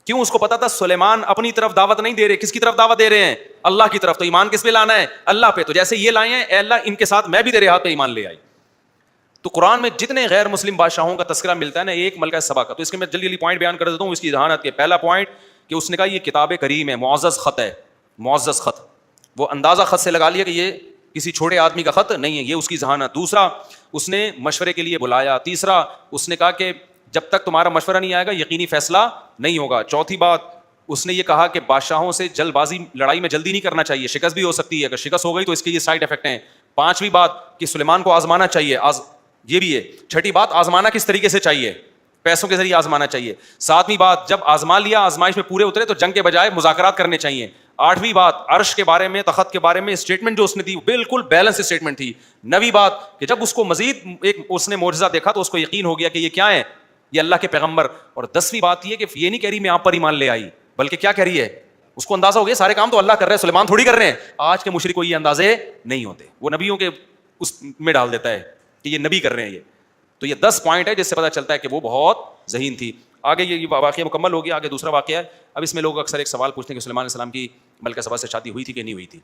Speaker 1: کیوں؟ اس کو پتا تھا سلیمان اپنی طرف دعوت نہیں دے رہے, کس کی طرف دعوت دے رہے ہیں, اللہ کی طرف. تو ایمان کس پہ لانا ہے, اللہ پہ. تو جیسے یہ لائے ہیں, اے اللہ ان کے ساتھ میں بھی تیرے ہاتھ پہ ایمان لے آئی. تو قرآن میں جتنے غیر مسلم بادشاہوں کا تذکرہ ملتا ہے نا, ایک ملکہ سبا کا, تو اس کے میں جلدی جلدی پوائنٹ بیان کر دیتا ہوں اس کی ذہانت کے. پہلا پوائنٹ کہ اس نے کہا یہ کتاب کریم ہے, معزز خط ہے, معزز خط. وہ اندازہ خط سے لگا لیا کہ یہ کسی چھوٹے آدمی کا خط نہیں ہے, یہ اس کی ذہانت. دوسرا, اس نے مشورے کے لیے بلایا. تیسرا, اس نے کہا کہ جب تک تمہارا مشورہ نہیں آئے گا یقینی فیصلہ نہیں ہوگا. چوتھی بات, اس نے یہ کہا کہ بادشاہوں سے جلد بازی لڑائی میں جلدی نہیں کرنا چاہیے, شکست بھی ہو سکتی ہے, اگر شکست ہو گئی تو اس کے یہ سائڈ افیکٹ ہیں. پانچویں بات کہ سلیمان کو آزمانا چاہیے, یہ بھی ہے. چھٹی بات, آزمانا کس طریقے سے چاہیے, پیسوں کے ذریعے آزمانا چاہیے. ساتویں بات, جب آزما لیا, آزمائش میں پورے اترے تو جنگ کے بجائے مذاکرات کرنے چاہیے. آٹھویں بات, عرش کے بارے میں, تخت کے بارے میں اسٹیٹمنٹ جو اس نے دی بالکل بیلنس اسٹیٹمنٹ تھی. نویں بات کہ جب اس کو مزید ایک اس نے معجزہ دیکھا تو اس کو یقین ہو گیا کہ یہ کیا ہے, یہ اللہ کے پیغمبر. اور 10ویں بات یہ کہ یہ نہیں کہہ رہی میں آپ پر ایمان لے آئی, بلکہ کیا کہہ رہی ہے, اس کو اندازہ ہو گیا سارے کام تو اللہ کر رہے ہیں, سلیمان تھوڑی کر رہے ہیں. آج کے مشرک کو یہ اندازے نہیں ہوتے, وہ نبیوں کے اس میں ڈال دیتا ہے کہ یہ نبی کر رہے ہیں یہ. تو یہ 10 پوائنٹ ہے جس سے پتہ چلتا ہے کہ وہ بہت ذہین تھی. آگے یہ واقعہ مکمل ہو گیا, آگے دوسرا واقعہ ہے. اب اس میں لوگ اکثر ایک سوال پوچھتے ہیں کہ سلیمان علیہ السلام کی ملکہ سبا سے شادی ہوئی تھی کہ نہیں ہوئی تھی.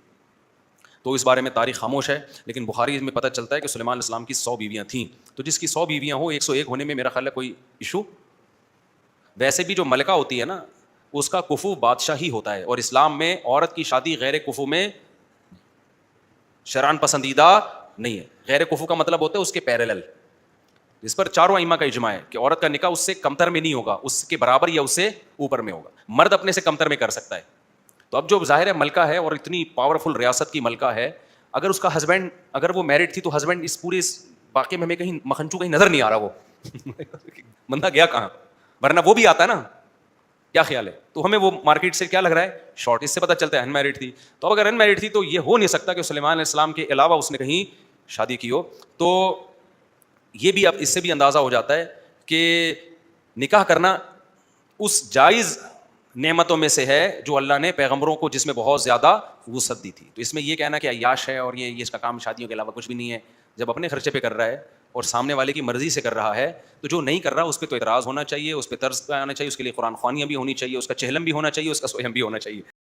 Speaker 1: تو اس بارے میں تاریخ خاموش ہے, لیکن بخاری میں پتہ چلتا ہے کہ سلیمان علیہ السلام کی 100 بیویاں تھیں. تو جس کی 100 بیویاں ہو, 101 ہونے میں میرا خیال ہے کوئی ایشو. ویسے بھی جو ملکہ ہوتی ہے نا, اس کا کفو بادشاہ ہی ہوتا ہے, اور اسلام میں عورت کی شادی غیر کفو میں شرعاً پسندیدہ نہیں ہے. غیر کفو کا مطلب ہوتا ہے اس کے پیرالل, جس پر چاروں ائمہ کا اجماع ہے کہ عورت کا نکاح اس سے کمتر میں نہیں ہوگا, اس کے برابر یا اس سے اوپر میں ہوگا. مرد اپنے سے کمتر میں کر سکتا ہے. تو اب جو ظاہر ہے ملکہ ہے اور اتنی پاورفل ریاست کی ملکہ ہے, اگر اس کا ہسبینڈ, اگر وہ میرڈ تھی تو ہسبینڈ اس پورے واقعے میں ہمیں کہیں مکھنچو کہیں نظر نہیں آ رہا, وہ بندہ گیا کہاں, ورنہ وہ بھی آتا ہے نا. کیا خیال ہے؟ تو ہمیں وہ مارکیٹ سے کیا لگ رہا ہے, شارٹ. اس سے پتہ چلتا ہے ان میرڈ تھی. تو اب اگر ان میرڈ تھی تو یہ ہو نہیں سکتا کہ سلیمان علیہ السلام کے علاوہ اس نے کہیں شادی کی ہو. تو یہ بھی اب اس سے بھی اندازہ ہو جاتا ہے کہ نکاح کرنا اس جائز نعمتوں میں سے ہے جو اللہ نے پیغمبروں کو, جس میں بہت زیادہ وسعت دی تھی. تو اس میں یہ کہنا کہ عیاش ہے اور یہ اس کا کام شادیوں کے علاوہ کچھ بھی نہیں ہے, جب اپنے خرچے پہ کر رہا ہے اور سامنے والے کی مرضی سے کر رہا ہے, تو جو نہیں کر رہا اس پہ تو اعتراض ہونا چاہیے, اس پہ طرز آنا چاہیے, اس کے لیے قرآن خوانیاں بھی ہونی چاہیے, اس کا چہلم بھی ہونا چاہیے, اس کا سوہم بھی ہونا چاہیے.